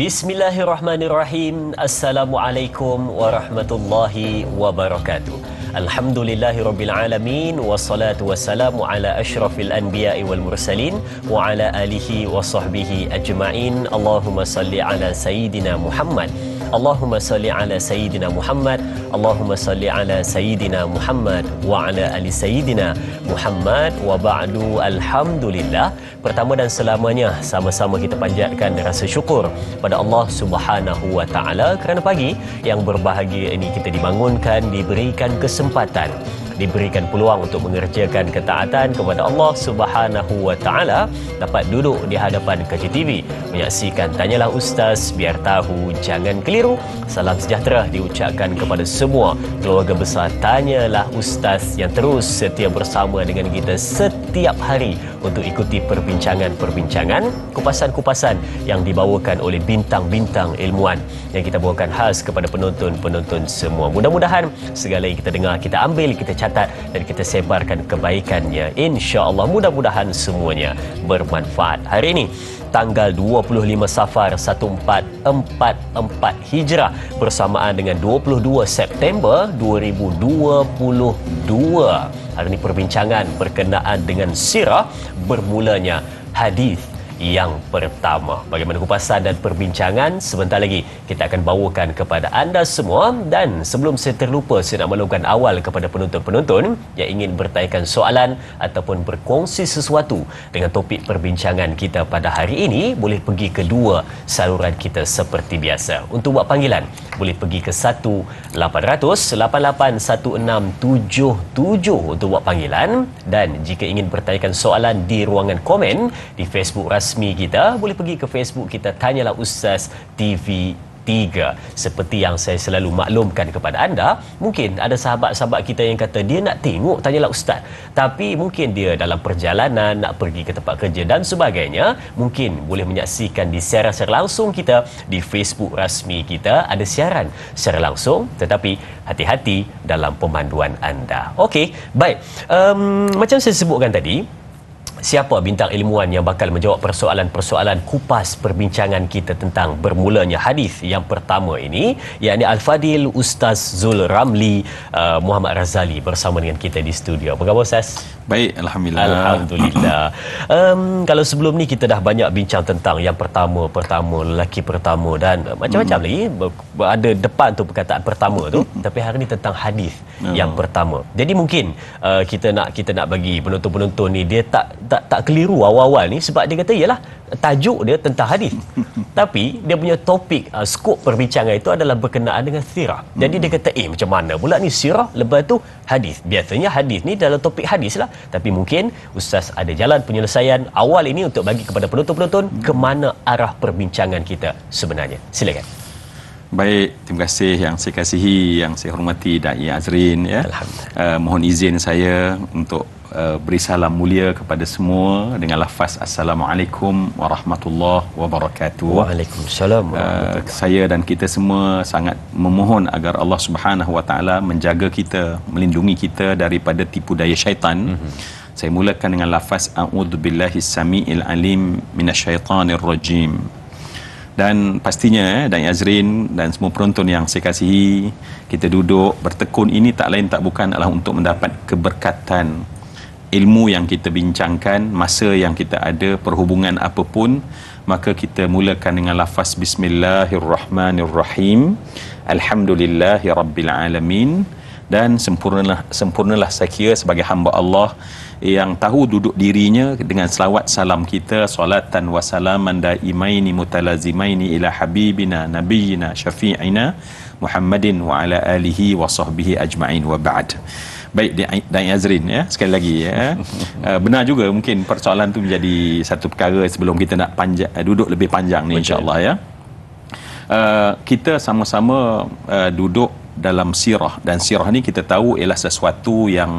Bismillahirrahmanirrahim. Assalamualaikum warahmatullahi wabarakatuh. Alhamdulillahirabbil alamin wassalatu wassalamu ala asyrafil anbiya'i wal mursalin wa ala alihi wa sahbihi ajma'in. Allahumma salli ala sayyidina Muhammad. Allahumma salli ala sayyidina Muhammad. Allahumma salli ala sayyidina Muhammad wa ala ali sayyidina Muhammad wa ba'du. Alhamdulillah, pertama dan selamanya sama-sama kita panjatkan rasa syukur pada Allah Subhanahu wa taala kerana pagi yang berbahagia ini kita dibangunkan, diberikan kesempatan, diberikan peluang untuk mengerjakan ketaatan kepada Allah Subhanahu wa taala, dapat duduk di hadapan KJTV menyaksikan Tanyalah Ustaz, biar tahu jangan keliru. Salam sejahtera diucapkan kepada semua keluarga besar Tanyalah Ustaz yang terus setia bersama dengan kita setiap hari untuk ikuti perbincangan-perbincangan, kupasan-kupasan yang dibawakan oleh bintang-bintang ilmuwan yang kita bawakan khas kepada penonton-penonton semua. Mudah-mudahan segala yang kita dengar, kita ambil, kita catat dan kita sebarkan kebaikannya. Insya-Allah mudah-mudahan semuanya bermanfaat. Hari ini tanggal 25 Safar 1444 Hijrah bersamaan dengan 22 September 2022. Hari ini perbincangan berkenaan dengan sirah, bermulanya hadis yang pertama. Bagaimana kupasan dan perbincangan sebentar lagi kita akan bawakan kepada anda semua. Dan sebelum saya terlupa, saya nak maklumkan awal kepada penonton-penonton yang ingin bertanyakan soalan ataupun berkongsi sesuatu dengan topik perbincangan kita pada hari ini, boleh pergi ke dua saluran kita seperti biasa. Untuk buat panggilan boleh pergi ke 1-800-881677 untuk buat panggilan. Dan jika ingin bertanyakan soalan di ruangan komen di Facebook rasmi kita, boleh pergi ke Facebook kita Tanyalah Ustaz TV 3. Seperti yang saya selalu maklumkan kepada anda, mungkin ada sahabat-sahabat kita yang kata dia nak tengok Tanyalah Ustaz, tapi mungkin dia dalam perjalanan nak pergi ke tempat kerja dan sebagainya. Mungkin boleh menyaksikan di siaran secara langsung kita di Facebook rasmi kita, ada siaran secara langsung, tetapi hati-hati dalam pemanduan anda. Okey, baik. Macam saya sebutkan tadi, siapa bintang ilmuwan yang bakal menjawab persoalan-persoalan kupas perbincangan kita tentang bermulanya hadis yang pertama ini, yakni Al-Fadil Ustaz Zul Ramli Muhammad Razali bersama dengan kita di studio. Apa khabar Ustaz? Baik, Alhamdulillah. Alhamdulillah. Kalau sebelum ni kita dah banyak bincang tentang yang pertama, lelaki pertama dan macam-macam lagi. Ada depan tu perkataan pertama tu, tapi hari ni tentang hadis yang pertama. Jadi mungkin kita nak bagi penonton-penonton ni dia tak keliru awal-awal ni, sebab dia kata yalah tajuk dia tentang hadis tapi dia punya topik skop perbincangan itu adalah berkenaan dengan sirah. Jadi dia kata macam mana pula ni sirah lepas tu hadis. Biasanya hadis ni dalam topik hadis lah, tapi mungkin Ustaz ada jalan penyelesaian awal ini untuk bagi kepada penonton-penonton ke mana arah perbincangan kita sebenarnya. Silakan. Baik, terima kasih yang saya kasihi, yang saya hormati Dai Azrin ya. Mohon izin saya untuk beri salam mulia kepada semua dengan lafaz Assalamualaikum warahmatullahi wabarakatuh. Waalaikumsalam. Saya dan kita semua sangat memohon agar Allah Subhanahu wa taala menjaga kita, melindungi kita daripada tipu daya syaitan. Saya mulakan dengan lafaz a'udzubillahis samiil alim minasyaitanir rajim. Dan pastinya Dai Azrin dan semua penonton yang saya kasihi, kita duduk bertekun ini tak lain tak bukan adalah untuk mendapat keberkatan ilmu yang kita bincangkan, masa yang kita ada, perhubungan apapun, maka kita mulakan dengan lafaz Bismillahirrahmanirrahim. Alhamdulillahirabbil alamin. Dan sempurnalah saya kira sebagai hamba Allah yang tahu duduk dirinya dengan selawat salam kita, salatan wa salaman daimaini mutalazimaini ila habibina nabiyina syafi'ina Muhammadin wa ala alihi wa sahbihi ajma'in wa ba'd. Baik Dai Azrin ya, sekali lagi ya. Benar juga mungkin persoalan tu menjadi satu perkara sebelum kita nak duduk lebih panjang ni insya-Allah ya. Kita sama-sama duduk dalam sirah, dan sirah ni kita tahu ialah sesuatu yang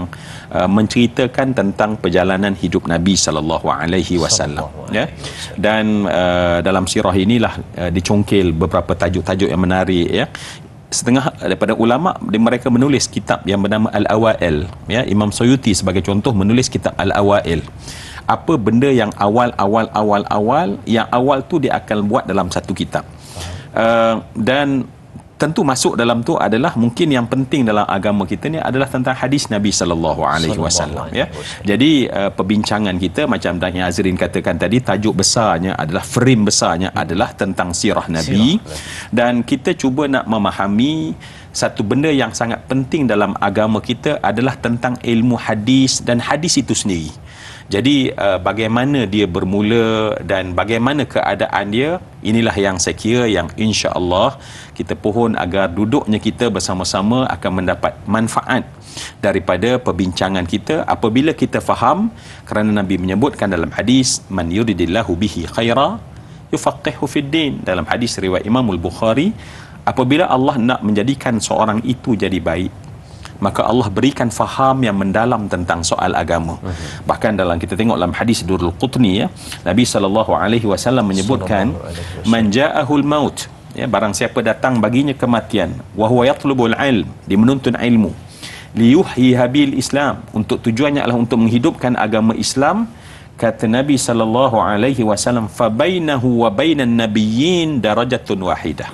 menceritakan tentang perjalanan hidup Nabi sallallahu alaihi wasallam ya. Dan dalam sirah inilah dicongkil beberapa tajuk-tajuk yang menarik ya. Setengah daripada ulama mereka menulis kitab yang bernama Al-Awail ya. Imam Suyuti sebagai contoh menulis kitab Al-Awail. apa benda yang awal yang awal tu dia akan buat dalam satu kitab. Dan tentu masuk dalam tu adalah mungkin yang penting dalam agama kita ni adalah tentang hadis Nabi sallallahu alaihi wasallam, ya. Jadi perbincangan kita macam Dr. Azrin katakan tadi, tajuk besarnya adalah, frame besarnya adalah tentang sirah Nabi. Dan kita cuba nak memahami satu benda yang sangat penting dalam agama kita adalah tentang ilmu hadis dan hadis itu sendiri. Jadi bagaimana dia bermula dan bagaimana keadaan dia, inilah yang saya kira yang insya-Allah kita pohon agar duduknya kita bersama-sama akan mendapat manfaat daripada perbincangan kita apabila kita faham, kerana Nabi menyebutkan dalam hadis, man yuridillahu bihi khaira yufaqihu fid din, dalam hadis riwayat Imam Al-Bukhari, apabila Allah nak menjadikan seorang itu jadi baik, maka Allah berikan faham yang mendalam tentang soal agama. Bahkan dalam kita tengok dalam hadis Durrul Qutni, ya, Nabi SAW menyebutkan, man ja'ahul maut, ya, barang siapa datang baginya kematian, wa huwa yatlubul ilm, dia menuntut ilmu, liyuhyi habil Islam, untuk tujuannya adalah untuk menghidupkan agama Islam, kata Nabi SAW, fa bainahu wa bainan nabiyyin darajatun wahidah,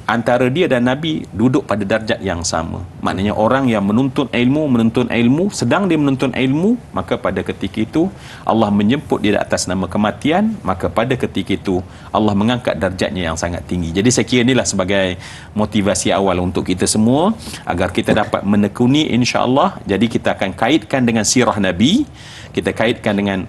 antara dia dan Nabi duduk pada darjat yang sama. Maknanya orang yang menuntut ilmu, sedang dia menuntut ilmu, maka pada ketika itu Allah menjemput dia di atas nama kematian, maka pada ketika itu Allah mengangkat darjatnya yang sangat tinggi. Jadi saya kira inilah sebagai motivasi awal untuk kita semua agar kita dapat menekuni insya-Allah. Jadi kita akan kaitkan dengan sirah Nabi, kita kaitkan dengan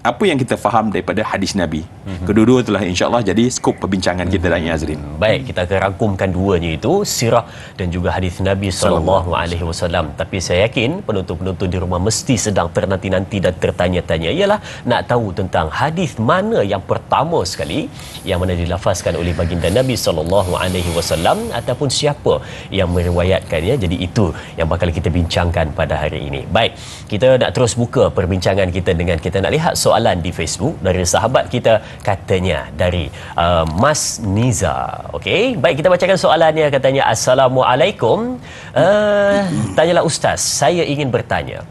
apa yang kita faham daripada hadis Nabi. Kedua-dua itulah insya-Allah jadi skop perbincangan kita dan Azrin. Baik, kita akan rangkumkan duanya itu, sirah dan juga hadis Nabi sallallahu alaihi wasallam. Tapi saya yakin penonton-penonton di rumah mesti sedang ternanti-nanti dan tertanya-tanya, ialah nak tahu tentang hadis mana yang pertama sekali yang mana dilafazkan oleh baginda Nabi sallallahu alaihi wasallam ataupun siapa yang meriwayatkannya. Jadi itu yang bakal kita bincangkan pada hari ini. Baik, kita nak terus buka perbincangan kita dengan kita nak lihat soalan di Facebook dari sahabat kita, katanya dari Mas Niza. Okey, baik, kita bacakan soalannya. Katanya, Assalamualaikum, tanyalah Ustaz, saya ingin bertanya,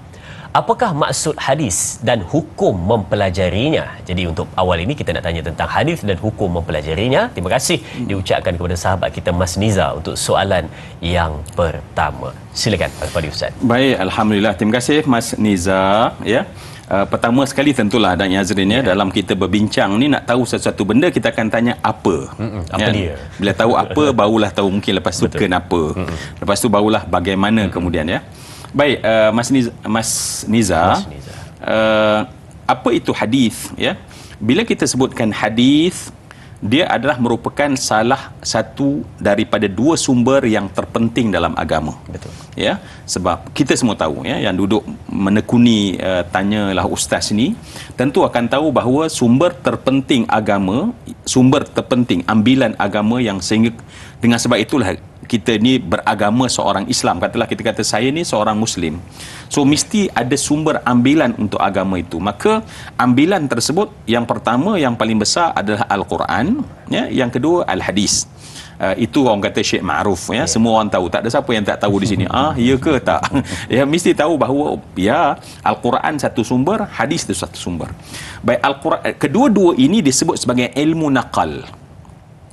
apakah maksud hadis dan hukum mempelajarinya? Jadi untuk awal ini kita nak tanya tentang hadis dan hukum mempelajarinya. Terima kasih diucapkan kepada sahabat kita Mas Niza untuk soalan yang pertama. Silakan Al-Fadhil Ustaz. Baik, alhamdulillah. Terima kasih Mas Niza, ya. Pertama sekali tentulah dan Yazrin, ya, dalam kita berbincang ni nak tahu sesuatu benda, kita akan tanya apa. Apa dia? Bila tahu apa barulah tahu mungkin lepas tu kenapa. Lepas tu barulah bagaimana kemudian, ya. Baik, Mas Niza, apa itu hadis, ya? Bila kita sebutkan hadis, dia adalah merupakan salah satu daripada dua sumber yang terpenting dalam agama. Betul. Ya, sebab kita semua tahu, ya, yang duduk menekuni tanyalah ustaz ni tentu akan tahu bahawa sumber terpenting agama, sumber terpenting ambilan agama yang sehingga dengan sebab itulah kita ni beragama seorang Islam. Katalah kita kata saya ni seorang Muslim, so mesti ada sumber ambilan untuk agama itu. Maka ambilan tersebut yang pertama, yang paling besar adalah Al-Quran, ya. Yang kedua Al-Hadis. Itu orang kata Syekh Ma'ruf, ya. Semua orang tahu, tak ada siapa yang tak tahu di sini. Ya ke tak? Ya, mesti tahu bahawa ya, Al-Quran satu sumber, hadis itu satu sumber. Baik, Al-Quran, kedua-dua ini disebut sebagai ilmu naqal.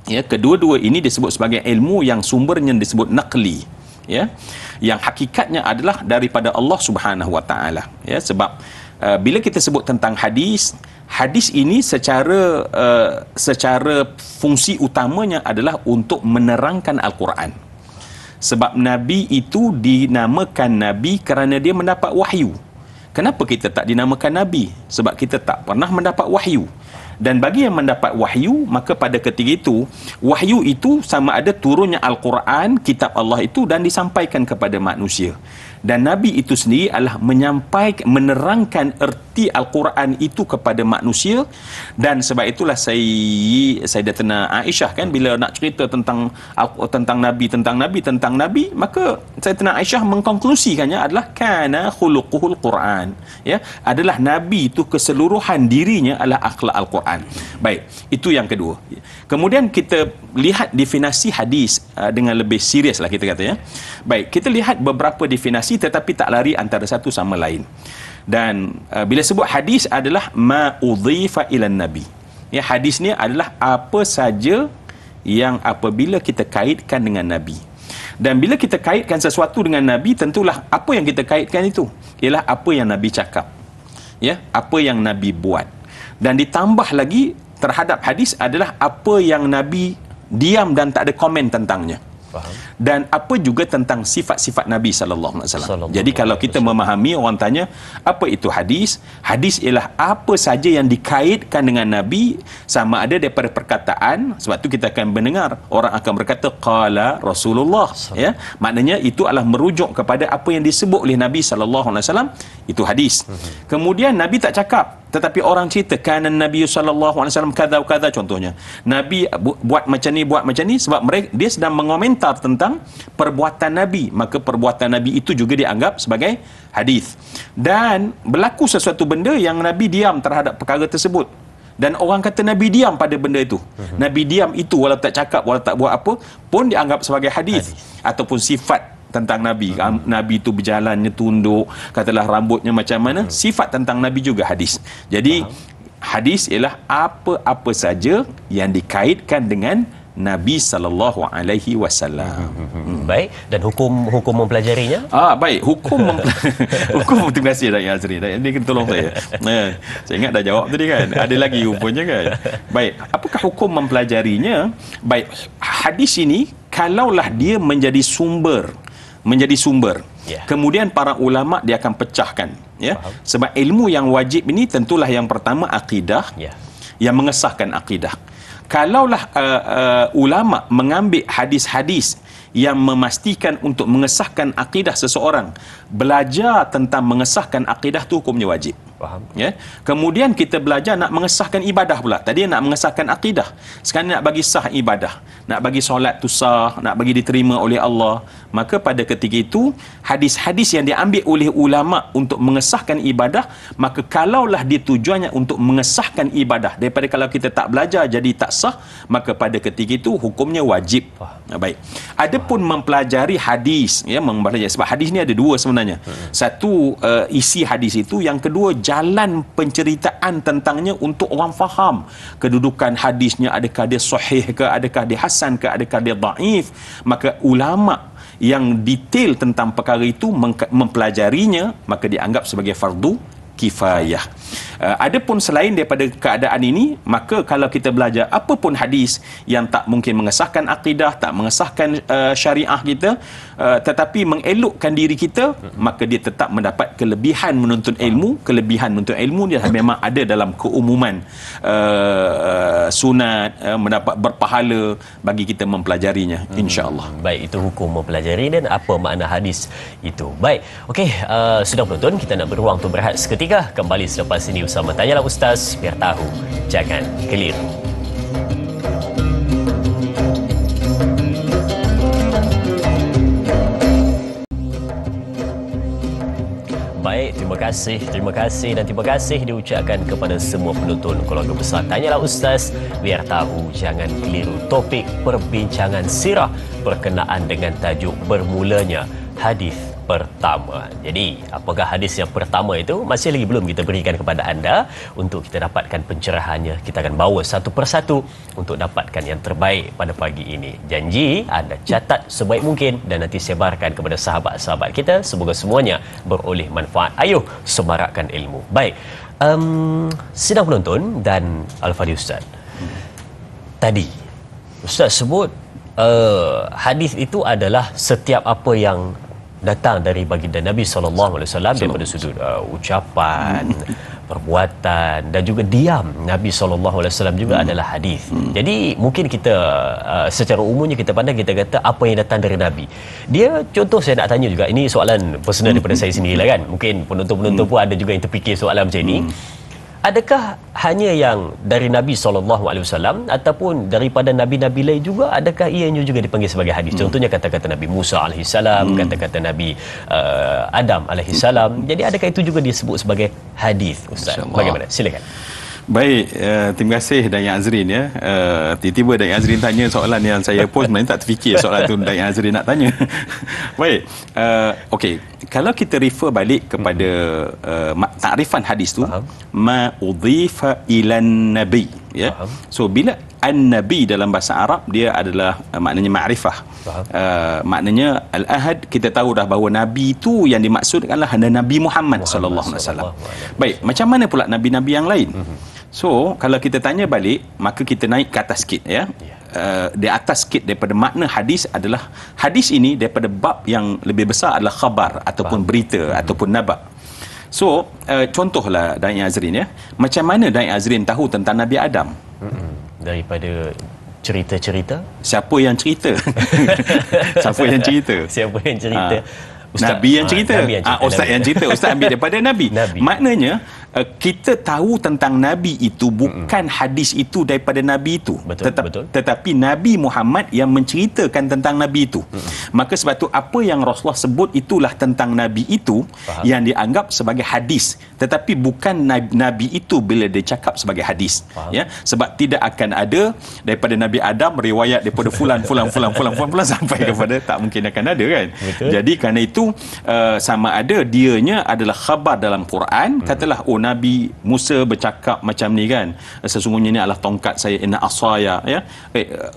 Ya, kedua-dua ini disebut sebagai ilmu yang sumbernya disebut naqli, ya, yang hakikatnya adalah daripada Allah Subhanahu Wa Taala, ya. Sebab bila kita sebut tentang hadis, hadis ini secara fungsi utamanya adalah untuk menerangkan Al-Quran. Sebab Nabi itu dinamakan Nabi kerana dia mendapat wahyu. Kenapa kita tak dinamakan Nabi? Sebab kita tak pernah mendapat wahyu. Dan bagi yang mendapat wahyu, maka pada ketika itu wahyu itu sama ada turunnya Al-Quran, kitab Allah itu, dan disampaikan kepada manusia. Dan Nabi itu sendiri adalah menyampaikan, menerangkan erti Al-Quran itu kepada manusia. Dan sebab itulah Sayyidatina Aisyah, kan, bila nak cerita tentang Nabi, maka Sayyidatina Aisyah mengkonklusikannya adalah kana khuluquhul Quran, ya, adalah Nabi itu keseluruhan dirinya adalah akhlak Al-Quran. Baik, itu yang kedua. Kemudian kita lihat definisi hadis dengan lebih serius lah kita kata, ya. Baik, kita lihat beberapa definisi tetapi tak lari antara satu sama lain. Dan bila sebut hadis adalah ma udhifa ila nabi. Ya, hadis ni adalah apa saja yang apabila kita kaitkan dengan nabi. Dan bila kita kaitkan sesuatu dengan nabi, tentulah apa yang kita kaitkan itu ialah apa yang nabi cakap. Ya, apa yang nabi buat. Dan ditambah lagi terhadap hadis adalah apa yang nabi diam dan tak ada komen tentangnya. Faham. Dan apa juga tentang sifat-sifat Nabi SAW. Jadi kalau kita memahami, orang tanya apa itu hadis? Hadis ialah apa saja yang dikaitkan dengan Nabi, sama ada daripada perkataan. Sebab tu kita akan mendengar orang akan berkata qala Rasulullah, ya, maknanya itu adalah merujuk kepada apa yang disebut oleh Nabi SAW. Itu hadis. Kemudian Nabi tak cakap, tetapi orang cerita kana Nabi SAW kadza contohnya. Nabi buat macam ni sebab mereka, dia sedang mengomentar tentang perbuatan Nabi, maka perbuatan Nabi itu juga dianggap sebagai hadis. Dan berlaku sesuatu benda yang Nabi diam terhadap perkara tersebut, dan orang kata Nabi diam pada benda itu. Nabi diam itu, walau tak cakap, walau tak buat apa pun dianggap sebagai hadis. Ataupun sifat tentang Nabi. Nabi itu berjalannya tunduk, katalah rambutnya macam mana, sifat tentang Nabi juga hadis. Jadi hadis ialah apa-apa saja yang dikaitkan dengan Nabi sallallahu alaihi wasallam. Baik, dan hukum mempelajarinya? Baik, hukum hukum, terima kasih Dayang Azri. Ini kena tolong saya. Saya ingat dah jawab tadi kan. Ada lagi rupanya kan. Baik, apakah hukum mempelajarinya? Baik, hadis ini kalaulah dia menjadi sumber, kemudian para ulama dia akan pecahkan, ya. Sebab ilmu yang wajib ini tentulah yang pertama akidah, yang mengesahkan akidah. Kalaulah ulama mengambil hadis-hadis yang memastikan untuk mengesahkan akidah seseorang, belajar tentang mengesahkan akidah tu hukumnya wajib. Faham? Ya. Kemudian kita belajar nak mengesahkan ibadah pula. Tadi nak mengesahkan akidah, sekarang nak bagi sah ibadah, nak bagi solat tu sah, nak bagi diterima oleh Allah. Maka pada ketika itu hadis-hadis yang diambil oleh ulama untuk mengesahkan ibadah, maka kalaulah dia tujuannya untuk mengesahkan ibadah, daripada kalau kita tak belajar jadi tak sah, maka pada ketika itu hukumnya wajib. Baik. Adapun mempelajari hadis, ya, mempelajari, sebab hadis ni ada dua sebenarnya. Satu isi hadis itu, yang kedua jalan penceritaan tentangnya untuk orang faham kedudukan hadisnya, adakah dia sahih ke, adakah dia hasan ke, adakah dia dhaif. Maka ulama yang detail tentang perkara itu mempelajarinya, maka dianggap sebagai fardu kifayah. Adapun selain daripada keadaan ini, maka kalau kita belajar apa pun hadis yang tak mungkin mengesahkan akidah, tak mengesahkan syariah kita, tetapi mengelokkan diri kita, maka dia tetap mendapat kelebihan menuntut ilmu. Kelebihan menuntut ilmu dia memang ada dalam keumuman sunat, mendapat berpahala bagi kita mempelajarinya, insya-Allah. Baik, itu hukum mempelajari dan apa makna hadis itu. Baik, okey, sudah penonton, kita nak beruang untuk berehat seketika. Kembali selepas ini bersama Tanyalah Ustaz, biar tahu jangan keliru. Baik, terima kasih dan terima kasih diucapkan kepada semua penonton keluarga besar Tanyalah Ustaz, biar tahu jangan keliru. Topik perbincangan sirah berkenaan dengan tajuk bermulanya hadis pertama. Jadi, apakah hadis yang pertama itu? Masih lagi belum kita berikan kepada anda. Untuk kita dapatkan pencerahannya, kita akan bawa satu persatu untuk dapatkan yang terbaik pada pagi ini. Janji anda catat sebaik mungkin dan nanti sebarkan kepada sahabat-sahabat kita. Semoga semuanya beroleh manfaat. Ayuh semarakkan ilmu. Baik, sidang penonton dan Al-Fadhil Ustaz, tadi Ustaz sebut hadis itu adalah setiap apa yang datang dari baginda Nabi SAW daripada sudut ucapan, perbuatan dan juga diam Nabi SAW juga adalah hadis. Jadi mungkin kita secara umumnya kita pandang, kita kata apa yang datang dari Nabi. Dia, contoh saya nak tanya juga, ini soalan personal daripada saya sendiri lah kan. Mungkin penonton-penonton pun ada juga yang terfikir soalan macam ini. Adakah hanya yang dari Nabi SAW ataupun daripada Nabi-Nabi lain juga, adakah ianya juga dipanggil sebagai hadis? Contohnya kata-kata Nabi Musa AS, kata-kata Nabi Adam AS. Jadi adakah itu juga disebut sebagai hadis, Ustaz? Bagaimana? Silakan. Baik, terima kasih Dayak Azrin ya. Tiba-tiba Dayak Azrin tanya soalan yang saya pun sebenarnya tak terfikir soalan tu Dayak Azrin nak tanya. Baik, okey. Kalau kita refer balik kepada takrifan hadis tu, ma udhifa ilan nabi, ya. So bila an-nabi dalam bahasa Arab dia adalah maknanya ma'rifah. Maknanya al-ahad, kita tahu dah bahawa nabi itu yang dimaksud adalah Nabi Muhammad sallallahu alaihi wasallam. Baik, macam mana pula nabi-nabi yang lain? So, kalau kita tanya balik, maka kita naik ke atas sikit ya. Di atas sikit daripada makna hadis adalah hadis ini daripada bab yang lebih besar adalah khabar ataupun berita ataupun naba. So, contohlah Dayak Azrin ya. Macam mana Dayak Azrin tahu tentang Nabi Adam? Daripada cerita-cerita. Siapa yang cerita? Siapa yang cerita? Siapa yang cerita? Nabi yang cerita. Ustaz yang cerita. Ustaz ambil daripada Nabi. Maknanya kita tahu tentang Nabi itu bukan hadis itu daripada Nabi itu. Betul. Tetapi Nabi Muhammad yang menceritakan tentang Nabi itu. Maka sebab tu apa yang Rasulullah sebut itulah tentang Nabi itu yang dianggap sebagai hadis. Tetapi bukan Nabi itu bila dia cakap sebagai hadis. Ya, sebab tidak akan ada daripada Nabi Adam riwayat daripada fulan sampai kepada, tak mungkin akan ada kan. Betul. Jadi kerana itu sama ada dianya adalah khabar dalam Quran, katalah Nabi Musa bercakap macam ni kan, sesungguhnya ni adalah tongkat saya, inna asaya ya.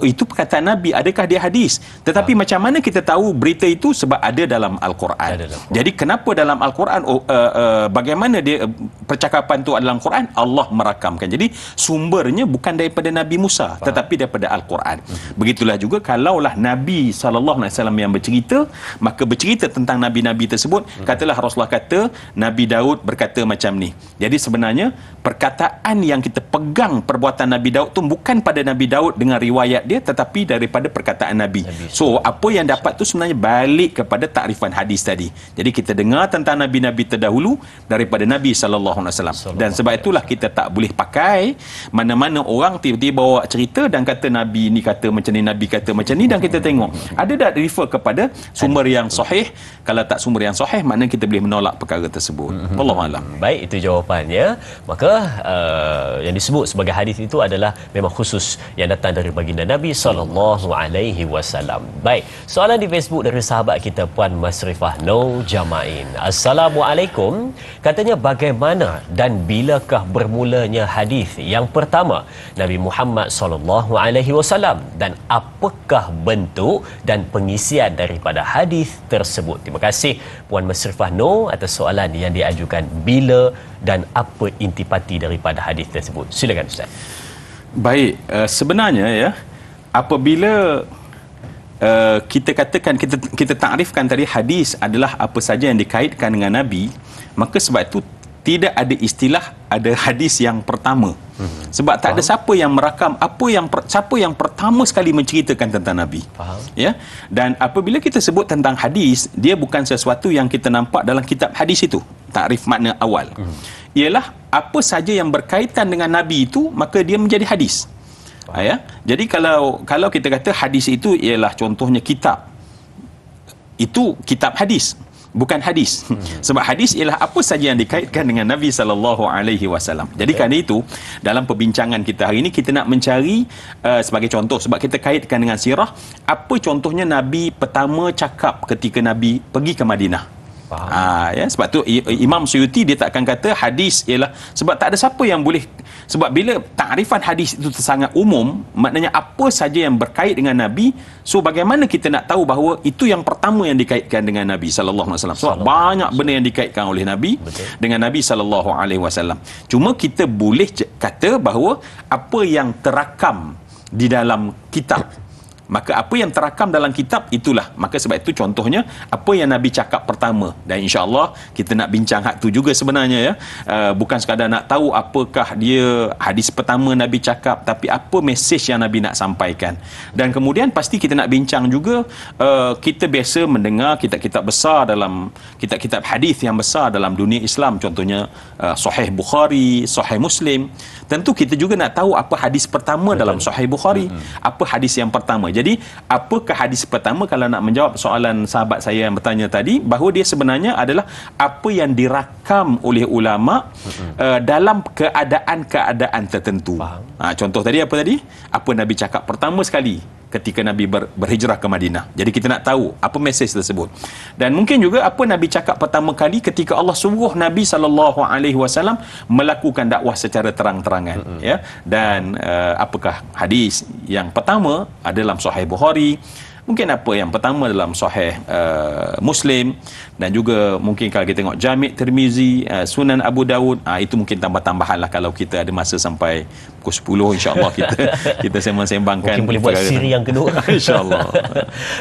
Itu perkataan Nabi, adakah dia hadis? Tetapi macam mana kita tahu berita itu? Sebab ada dalam Al-Quran. Jadi kenapa dalam Al-Quran bagaimana dia percakapan tu adalah Al-Quran? Allah merakamkan. Jadi sumbernya bukan daripada Nabi Musa tetapi daripada Al-Quran. Begitulah juga kalaulah Nabi SAW yang bercerita, maka bercerita tentang Nabi-Nabi tersebut, katalah Rasulullah kata Nabi Daud berkata macam ni. Jadi sebenarnya perkataan yang kita pegang perbuatan Nabi Daud tu bukan pada Nabi Daud dengan riwayat dia, tetapi daripada perkataan Nabi. So apa yang dapat tu sebenarnya balik kepada takrifan hadis tadi. Jadi kita dengar tentang Nabi-Nabi terdahulu daripada Nabi SAW. Dan sebab itulah kita tak boleh pakai mana-mana orang tiba-tiba bawa cerita dan kata Nabi ni kata macam ni, Nabi kata macam ni, dan kita tengok ada tak refer kepada sumber yang sahih. Kalau tak sumber yang sahih, maknanya kita boleh menolak perkara tersebut. Wallahu a'lam. Baik, itu jawapannya. Maka yang disebut sebagai hadis itu adalah memang khusus yang datang dari baginda Nabi sallallahu alaihi wasallam. Baik, soalan di Facebook dari sahabat kita Puan Masrifah No Jamain. Assalamualaikum. Katanya bagaimana dan bilakah bermulanya hadis yang pertama Nabi Muhammad sallallahu alaihi wasallam, dan apakah bentuk dan pengisian daripada hadis tersebut? Terima kasih Puan Masrifah No atas soalan yang diajukan, bila dan apa intipati daripada hadis tersebut. Silakan Ustaz. Baik, sebenarnya ya, apabila kita katakan, kita takrifkan tadi hadis adalah apa saja yang dikaitkan dengan Nabi, maka sebab itu tidak ada istilah ada hadis yang pertama. Sebab tak ada siapa yang merakam siapa yang pertama sekali menceritakan tentang Nabi. Ya. Dan apabila kita sebut tentang hadis, dia bukan sesuatu yang kita nampak dalam kitab hadis itu. Takrif makna awal ialah apa saja yang berkaitan dengan Nabi itu, maka dia menjadi hadis. Ya. Jadi kalau kita kata hadis itu ialah contohnya kitab, itu kitab hadis, bukan hadis. Sebab hadis ialah apa saja yang dikaitkan dengan Nabi sallallahu alaihi wasallam. Jadi kerana itu dalam perbincangan kita hari ini, kita nak mencari sebagai contoh, sebab kita kaitkan dengan sirah, apa contohnya Nabi pertama cakap ketika Nabi pergi ke Madinah. Ya, sebab tu Imam Suyuti dia tak akan kata hadis ialah, sebab tak ada siapa yang boleh, sebab bila takrifan hadis itu sangat umum, maknanya apa saja yang berkait dengan Nabi. So bagaimana kita nak tahu bahawa itu yang pertama yang dikaitkan dengan Nabi sallallahu alaihi wasallam? Sebab banyak benda yang dikaitkan oleh Nabi dengan Nabi sallallahu alaihi wasallam. Cuma kita boleh kata bahawa apa yang terakam di dalam kitab, maka apa yang terakam dalam kitab itulah. Maka sebab itu contohnya apa yang Nabi cakap pertama, dan insya-Allah kita nak bincang hak tu juga sebenarnya ya. Bukan sekadar nak tahu apakah dia hadis pertama Nabi cakap, tapi apa mesej yang Nabi nak sampaikan. Dan kemudian pasti kita nak bincang juga, kita biasa mendengar kitab-kitab besar dalam kitab-kitab hadis yang besar dalam dunia Islam, contohnya Sahih Bukhari, Sahih Muslim. Tentu kita juga nak tahu apa hadis pertama dalam Sahih Bukhari, apa hadis yang pertama. Jadi apakah hadis pertama, kalau nak menjawab soalan sahabat saya yang bertanya tadi, bahawa dia sebenarnya adalah apa yang dirakam oleh ulama dalam keadaan-keadaan tertentu. Contoh tadi apa tadi? Apa Nabi cakap pertama sekali ketika Nabi berhijrah ke Madinah. Jadi kita nak tahu apa mesej tersebut. Dan mungkin juga apa Nabi cakap pertama kali ketika Allah suruh Nabi SAW melakukan dakwah secara terang-terangan. Ya. Dan apakah hadis yang pertama dalam Sahih Bukhari, mungkin apa yang pertama dalam Sahih Muslim, dan juga mungkin kalau kita tengok Jami' Tirmizi, Sunan Abu Dawud, itu mungkin tambah-tambahan lah kalau kita ada masa sampai pukul 10, insya-Allah kita sembang-sembangkan. Mungkin boleh buat siri yang kedua. Insya-Allah.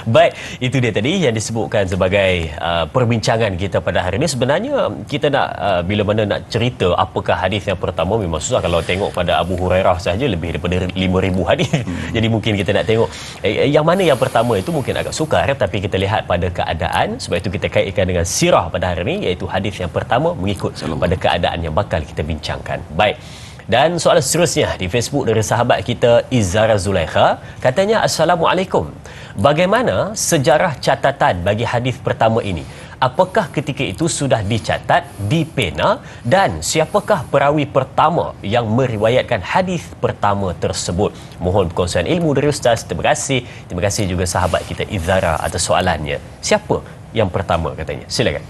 Baik, itu dia tadi yang disebutkan sebagai perbincangan kita pada hari ini. Sebenarnya kita nak bila mana nak cerita apakah hadis yang pertama, memang susah. Kalau tengok pada Abu Hurairah saja lebih daripada 5,000 hadis. Jadi mungkin kita nak tengok yang mana yang pertama itu mungkin agak sukar, tapi kita lihat pada keadaan. Sebab itu kita kaitkan dengan sirah pada hari ini, iaitu hadis yang pertama mengikut pada keadaan yang bakal kita bincangkan. Baik. Dan soalan seterusnya di Facebook dari sahabat kita Izara Zulaikha, katanya, Assalamualaikum. Bagaimana sejarah catatan bagi hadis pertama ini? Apakah ketika itu sudah dicatat di pena, dan siapakah perawi pertama yang meriwayatkan hadis pertama tersebut? Mohon perkongsian ilmu dari Ustaz. Terima kasih. Terima kasih juga sahabat kita Izara atas soalannya. Siapa yang pertama katanya? Silakan.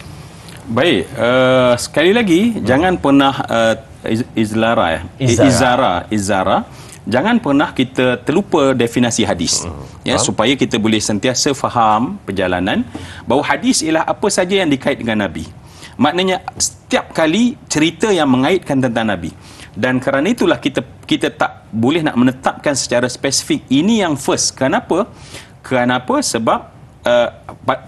Baik, sekali lagi jangan pernah Izara, jangan pernah kita terlupa definisi hadis. Supaya kita boleh sentiasa faham perjalanan bahawa hadis ialah apa saja yang dikait dengan Nabi. Maknanya setiap kali cerita yang mengaitkan tentang Nabi. Dan kerana itulah kita tak boleh nak menetapkan secara spesifik ini yang first. Kenapa? Sebab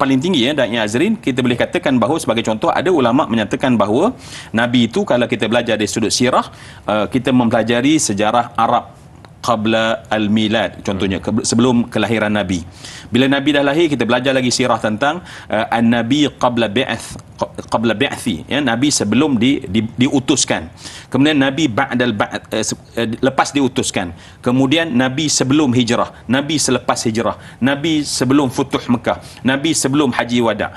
paling tinggi dan ya Azrin, kita boleh katakan bahawa sebagai contoh, ada ulama menyatakan bahawa Nabi itu, kalau kita belajar dari sudut sirah, kita mempelajari sejarah Arab qabla al-milad, contohnya sebelum kelahiran Nabi. Bila Nabi dah lahir, kita belajar lagi sirah tentang an-nabi qabla bi'thi, ya, Nabi sebelum diutuskan. Kemudian Nabi lepas diutuskan. Kemudian Nabi sebelum hijrah, Nabi selepas hijrah, Nabi sebelum futuh Mekah, Nabi sebelum haji wada.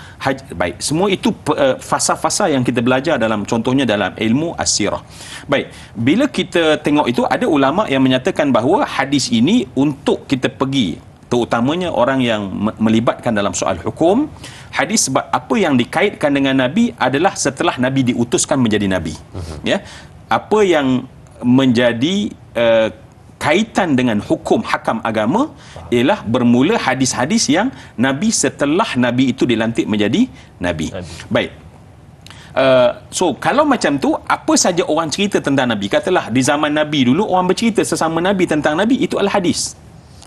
Baik, semua itu fasa-fasa yang kita belajar dalam, contohnya dalam ilmu as-sirah. Baik, bila kita tengok itu, ada ulama yang menyatakan bahawa hadis ini untuk kita pergi, terutamanya orang yang melibatkan dalam soal hukum hadis, sebab apa yang dikaitkan dengan Nabi adalah setelah Nabi diutuskan menjadi Nabi. Ya, apa yang menjadi kaitan dengan hukum hakam agama ialah bermula hadis-hadis yang Nabi setelah Nabi itu dilantik menjadi Nabi. Baik. So kalau macam tu, apa saja orang cerita tentang Nabi, katalah di zaman Nabi dulu orang bercerita sesama Nabi tentang Nabi, itu adalah hadis.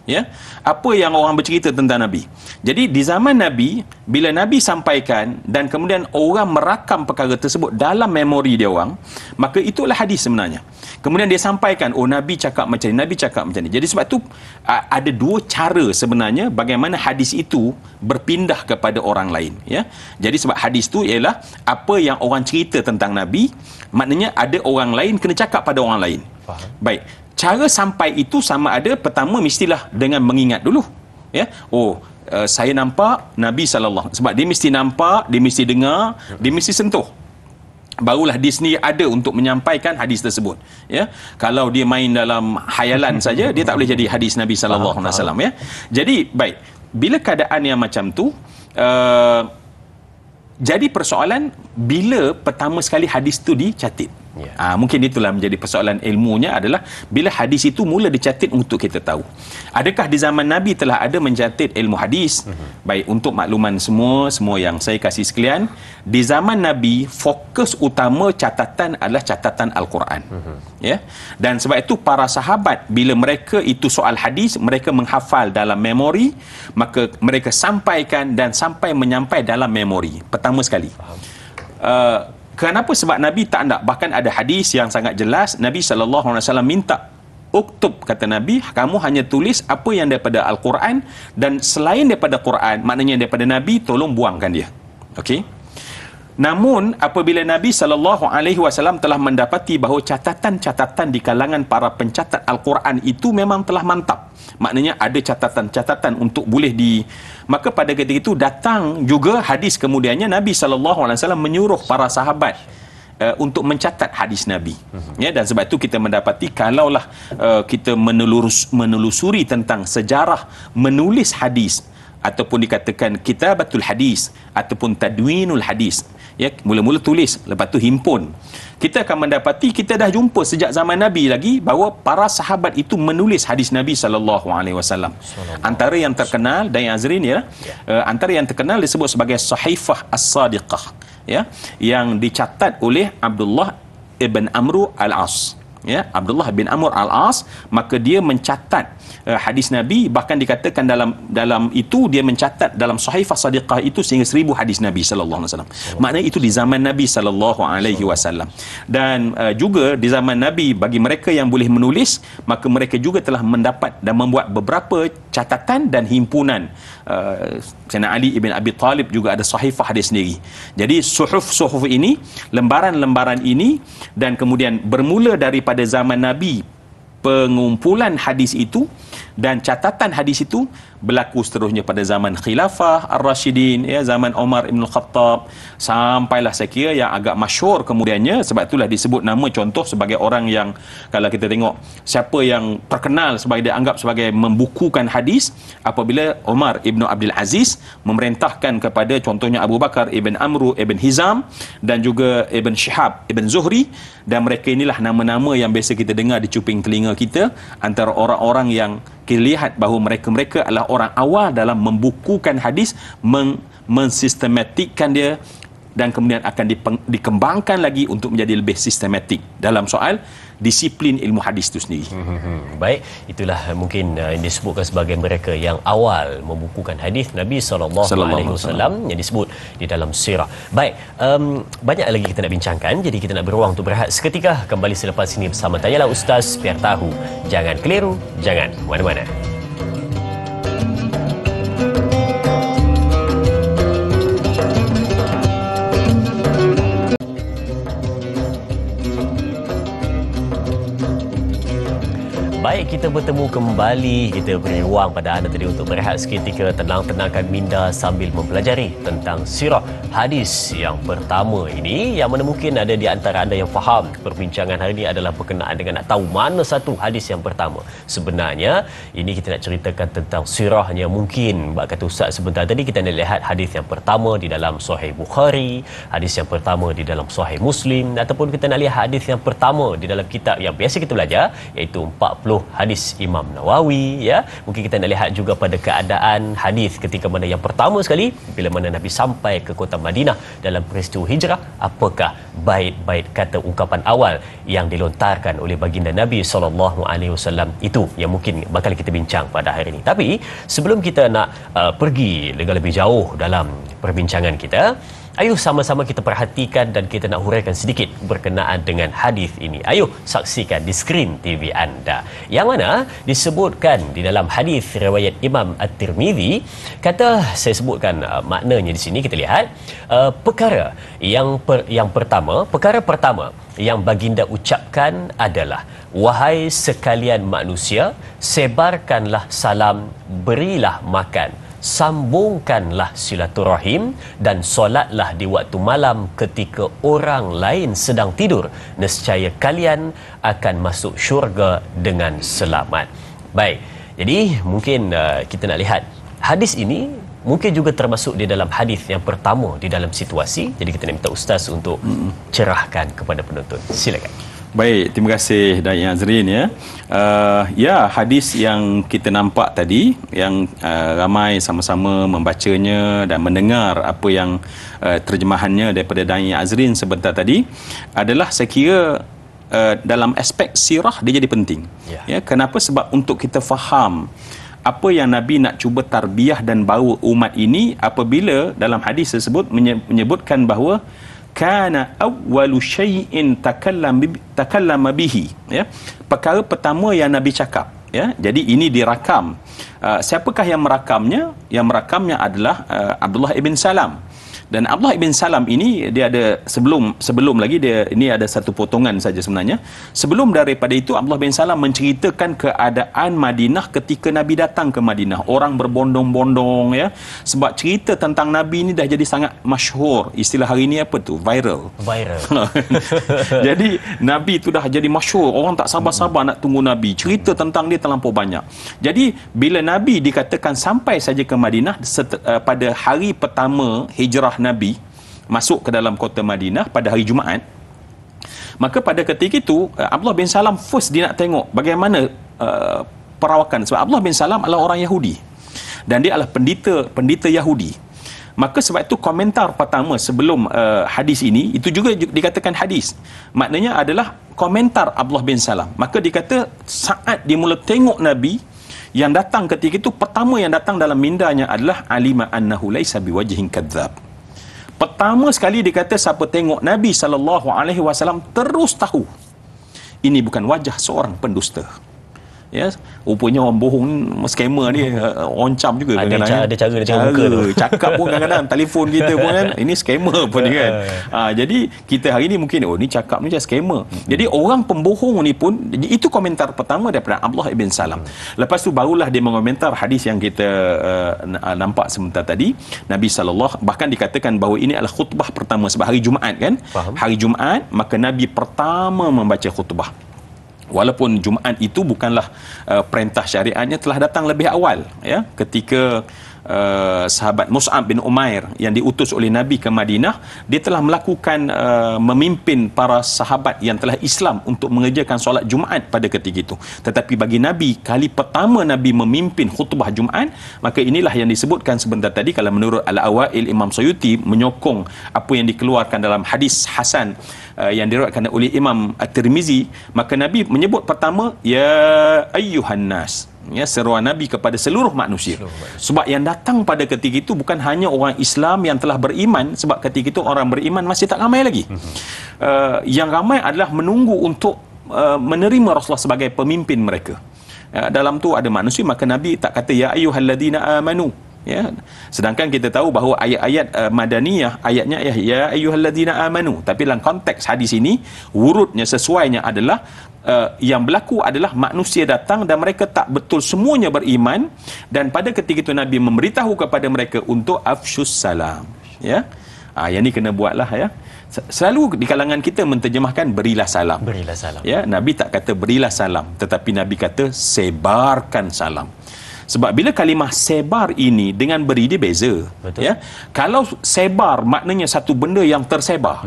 Ya, apa yang orang bercerita tentang Nabi. Jadi di zaman Nabi, bila Nabi sampaikan dan kemudian orang merakam perkara tersebut dalam memori dia orang, maka itulah hadis sebenarnya. Kemudian dia sampaikan, oh Nabi cakap macam ni, Nabi cakap macam ni. Jadi sebab tu ada dua cara sebenarnya bagaimana hadis itu berpindah kepada orang lain. Ya, jadi sebab hadis tu ialah apa yang orang cerita tentang Nabi, maknanya ada orang lain kena cakap pada orang lain. Faham. Baik. Cara sampai itu sama ada, pertama mestilah dengan mengingat dulu. Ya, saya nampak Nabi SAW. Sebab dia mesti nampak, dia mesti dengar, dia mesti sentuh. Barulah dia sendiri ada untuk menyampaikan hadis tersebut. Ya, kalau dia main dalam khayalan saja, dia tak boleh jadi hadis Nabi SAW. Ya, jadi baik, bila keadaan yang macam tu, jadi persoalan bila pertama sekali hadis tu dicatat. Mungkin itulah menjadi persoalan ilmunya, adalah bila hadis itu mula dicatat untuk kita tahu. Adakah di zaman Nabi telah ada mencatat ilmu hadis? Baik, untuk makluman semua yang saya kasih sekalian, di zaman Nabi fokus utama catatan adalah catatan Al-Quran. Ya, dan sebab itu para sahabat bila mereka itu soal hadis, mereka menghafal dalam memori, maka mereka sampaikan dan sampai menyampai dalam memori pertama sekali. Kenapa? Sebab Nabi tak nak, bahkan ada hadis yang sangat jelas, Nabi SAW minta, uktub, kata Nabi, kamu hanya tulis apa yang daripada Al-Quran, dan selain daripada Quran, maknanya daripada Nabi, tolong buangkan dia. Okey. Namun apabila Nabi SAW telah mendapati bahawa catatan-catatan di kalangan para pencatat Al-Quran itu memang telah mantap, maknanya ada catatan-catatan untuk boleh maka pada ketika itu datang juga hadis kemudiannya Nabi SAW menyuruh para sahabat untuk mencatat hadis Nabi. Ya, dan sebab itu kita mendapati kalaulah kita menelusuri tentang sejarah menulis hadis ataupun dikatakan kitabatul hadis ataupun tadwinul hadis, ya, mula-mula tulis lepas tu himpun, kita akan mendapati kita dah jumpa sejak zaman Nabi lagi bahawa para sahabat itu menulis hadis Nabi SAW. Antara yang terkenal dan yang azrin, ya, antara yang terkenal disebut sebagai Sahifah As-Sadiqah, ya, yang dicatat oleh Abdullah ibn Amr al-As. Ya, Abdullah bin Amr al-As, maka dia mencatat hadis Nabi, bahkan dikatakan dalam itu dia mencatat dalam Sahifah Sadiqah itu sehingga 1000 hadis Nabi sallallahu alaihi wasallam. Maknanya itu di zaman Nabi sallallahu alaihi wasallam. Dan juga di zaman Nabi bagi mereka yang boleh menulis, maka mereka juga telah mendapat dan membuat beberapa catatan dan himpunan. Sayyidina Ali ibn Abi Talib juga ada sahifah hadis sendiri. Jadi suhuf ini, lembaran-lembaran ini, dan kemudian bermula daripada zaman Nabi pengumpulan hadis itu dan catatan hadis itu berlaku seterusnya pada zaman Khilafah Ar-Rashidin, ya, zaman Umar Ibn Khattab, sampailah saya kira yang agak masyhur kemudiannya. Sebab itulah disebut nama contoh sebagai orang yang, kalau kita tengok siapa yang terkenal sebagai dianggap sebagai membukukan hadis, apabila Umar Ibn Abdul Aziz memerintahkan kepada contohnya Abu Bakar Ibn Amru Ibn Hizam dan juga Ibn Shihab Ibn Zuhri, dan mereka inilah nama-nama yang biasa kita dengar di cuping telinga kita, antara orang-orang yang kita lihat bahawa mereka adalah orang awal dalam membukukan hadis, mensistematikkan dia, dan kemudian akan dikembangkan lagi untuk menjadi lebih sistematik dalam soal disiplin ilmu hadis itu sendiri. Baik, itulah mungkin yang disebutkan sebagai mereka yang awal membukukan hadis Nabi SAW yang disebut di dalam sirah. Baik, banyak lagi kita nak bincangkan, jadi kita nak beruang untuk berehat seketika. Kembali selepas ini bersama Tanyalah Ustaz, biar tahu. Jangan keliru, jangan mana-mana. Baik, kita bertemu kembali. Kita beri ruang pada anda tadi untuk berehat seketika, tenangkan minda sambil mempelajari tentang sirah hadis yang pertama ini, yang mana mungkin ada di antara anda yang faham perbincangan hari ini adalah berkenaan dengan nak tahu mana satu hadis yang pertama. Sebenarnya ini kita nak ceritakan tentang sirahnya. Mungkin bak kata Ustaz sebentar tadi, kita nak lihat hadis yang pertama di dalam Sahih Bukhari, hadis yang pertama di dalam Sahih Muslim, ataupun kita nak lihat hadis yang pertama di dalam kitab yang biasa kita belajar, iaitu 40 hadis Imam Nawawi, ya. Mungkin kita nak lihat juga pada keadaan hadis ketika mana yang pertama sekali bila mana Nabi sampai ke kota Madinah dalam peristiwa hijrah, apakah bait-bait kata ungkapan awal yang dilontarkan oleh baginda Nabi SAW, itu yang mungkin bakal kita bincang pada hari ini. Tapi sebelum kita nak pergi lebih jauh dalam perbincangan kita, ayuh sama-sama kita perhatikan dan kita nak huraikan sedikit berkenaan dengan hadis ini. Ayuh saksikan di skrin TV anda, yang mana disebutkan di dalam hadis riwayat Imam At-Tirmizi. Saya sebutkan maknanya di sini. Kita lihat perkara pertama yang baginda ucapkan adalah, wahai sekalian manusia, sebarkanlah salam, berilah makan, sambungkanlah silaturahim, dan solatlah di waktu malam ketika orang lain sedang tidur, nescaya kalian akan masuk syurga dengan selamat. Baik, jadi mungkin kita nak lihat hadis ini mungkin juga termasuk di dalam hadis yang pertama di dalam situasi. Jadi kita nak minta Ustaz untuk cerahkan kepada penonton. Silakan. Baik, terima kasih Da'i Azrin, ya. Ya, hadis yang kita nampak tadi, yang ramai sama-sama membacanya dan mendengar apa yang terjemahannya daripada Da'i Azrin sebentar tadi, adalah saya kira dalam aspek sirah dia jadi penting. Ya, kenapa? Sebab untuk kita faham apa yang Nabi nak cuba tarbiyah dan bawa umat ini, apabila dalam hadis tersebut menyebutkan bahawa kana awwalu syai'in takallama bihi, ya, perkara pertama yang Nabi cakap, ya. Jadi ini dirakam. Siapakah yang merakamnya? Yang merakamnya adalah Abdullah ibn Salam. Dan Abdullah bin Salam ini dia ada sebelum lagi dia ini ada satu potongan saja sebenarnya. Sebelum daripada itu Abdullah bin Salam menceritakan keadaan Madinah ketika Nabi datang ke Madinah. Orang berbondong-bondong ya. Sebab cerita tentang Nabi ini dah jadi sangat masyhur. Istilah hari ini apa tu? Viral. Jadi Nabi itu dah jadi masyhur. Orang tak sabar-sabar nak tunggu Nabi. Cerita tentang dia terlampau banyak. Jadi bila Nabi dikatakan sampai saja ke Madinah pada hari pertama hijrah Nabi masuk ke dalam kota Madinah pada hari Jumaat, maka pada ketika itu Abdullah bin Salam first dia nak tengok bagaimana perawakan, sebab Abdullah bin Salam adalah orang Yahudi dan dia adalah pendeta Yahudi. Maka sebab itu komentar pertama sebelum hadis ini itu juga dikatakan hadis, maknanya adalah komentar Abdullah bin Salam. Maka dikata saat dia mula tengok Nabi yang datang ketika itu, pertama yang datang dalam mindanya adalah alima annahu laisa biwajhin kadzab. Pertama sekali dikata siapa tengok Nabi SAW terus tahu ini bukan wajah seorang pendusta. Ya, rupanya orang bohong, scammer ni oncam juga kadang-kadang. Ada cara dia tengok muka tu. Cakap pun kadang-kadang telefon kita pun kan ini scammer pun dia kan. Jadi kita hari ni mungkin ni cakap ni macam scammer. Jadi orang pembohong ni pun, itu komentar pertama daripada Abdullah bin Salam. Lepas tu barulah dia mengomentar hadis yang kita nampak sebentar tadi. Nabi sallallahu bahkan dikatakan bahawa ini adalah khutbah pertama sebab hari Jumaat kan. Faham. Hari Jumaat maka Nabi pertama membaca khutbah. Walaupun Jumaat itu bukanlah perintah syariatnya telah datang lebih awal ya, ketika sahabat Mus'ab bin Umair yang diutus oleh Nabi ke Madinah, dia telah melakukan memimpin para sahabat yang telah Islam untuk mengerjakan solat Jumaat pada ketika itu. Tetapi bagi Nabi, kali pertama Nabi memimpin khutbah Jumaat, maka inilah yang disebutkan sebentar tadi. Kalau menurut Al-Awail, Imam Suyuti menyokong apa yang dikeluarkan dalam hadis Hasan yang diriwayatkan oleh Imam At-Tirmizi, maka Nabi menyebut pertama ya ayyuhan nas, ya, seruan Nabi kepada seluruh manusia. Sebab yang datang pada ketika itu bukan hanya orang Islam yang telah beriman, sebab ketika itu orang beriman masih tak ramai lagi. Yang ramai adalah menunggu untuk menerima Rasulullah sebagai pemimpin mereka. Dalam tu ada manusia, maka Nabi tak kata ya ayyuhalladzina amanu. Ya, sedangkan kita tahu bahawa ayat-ayat madaniyah ayatnya ya ayyuhalladzina amanu, tapi dalam konteks hadis ini wurudnya sesuainya adalah yang berlaku adalah manusia datang dan mereka tak betul semuanya beriman, dan pada ketika itu Nabi memberitahu kepada mereka untuk afsyus salam ya. Yang ni kena buatlah ya. Selalu di kalangan kita menterjemahkan berilah salam. Berilah salam. Ya, Nabi tak kata berilah salam, tetapi Nabi kata sebarkan salam. Sebab bila kalimah sebar ini dengan beri dia beza. Betul. Ya. Kalau sebar maknanya satu benda yang tersebar.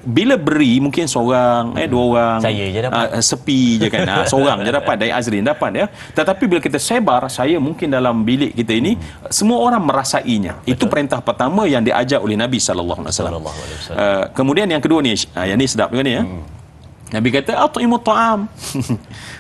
Bila beri mungkin seorang, dua orang, saya je dapat. sepi je kan. Seorang je dapat, dari Azrin dapat ya. Tetapi bila kita sebar, saya mungkin dalam bilik kita ini semua orang merasainya. Betul. Itu perintah pertama yang diajar oleh Nabi sallallahu alaihi wasallam. Kemudian yang kedua ni, yang ni sedap juga ni ya. Nabi kata at'imut ta'am.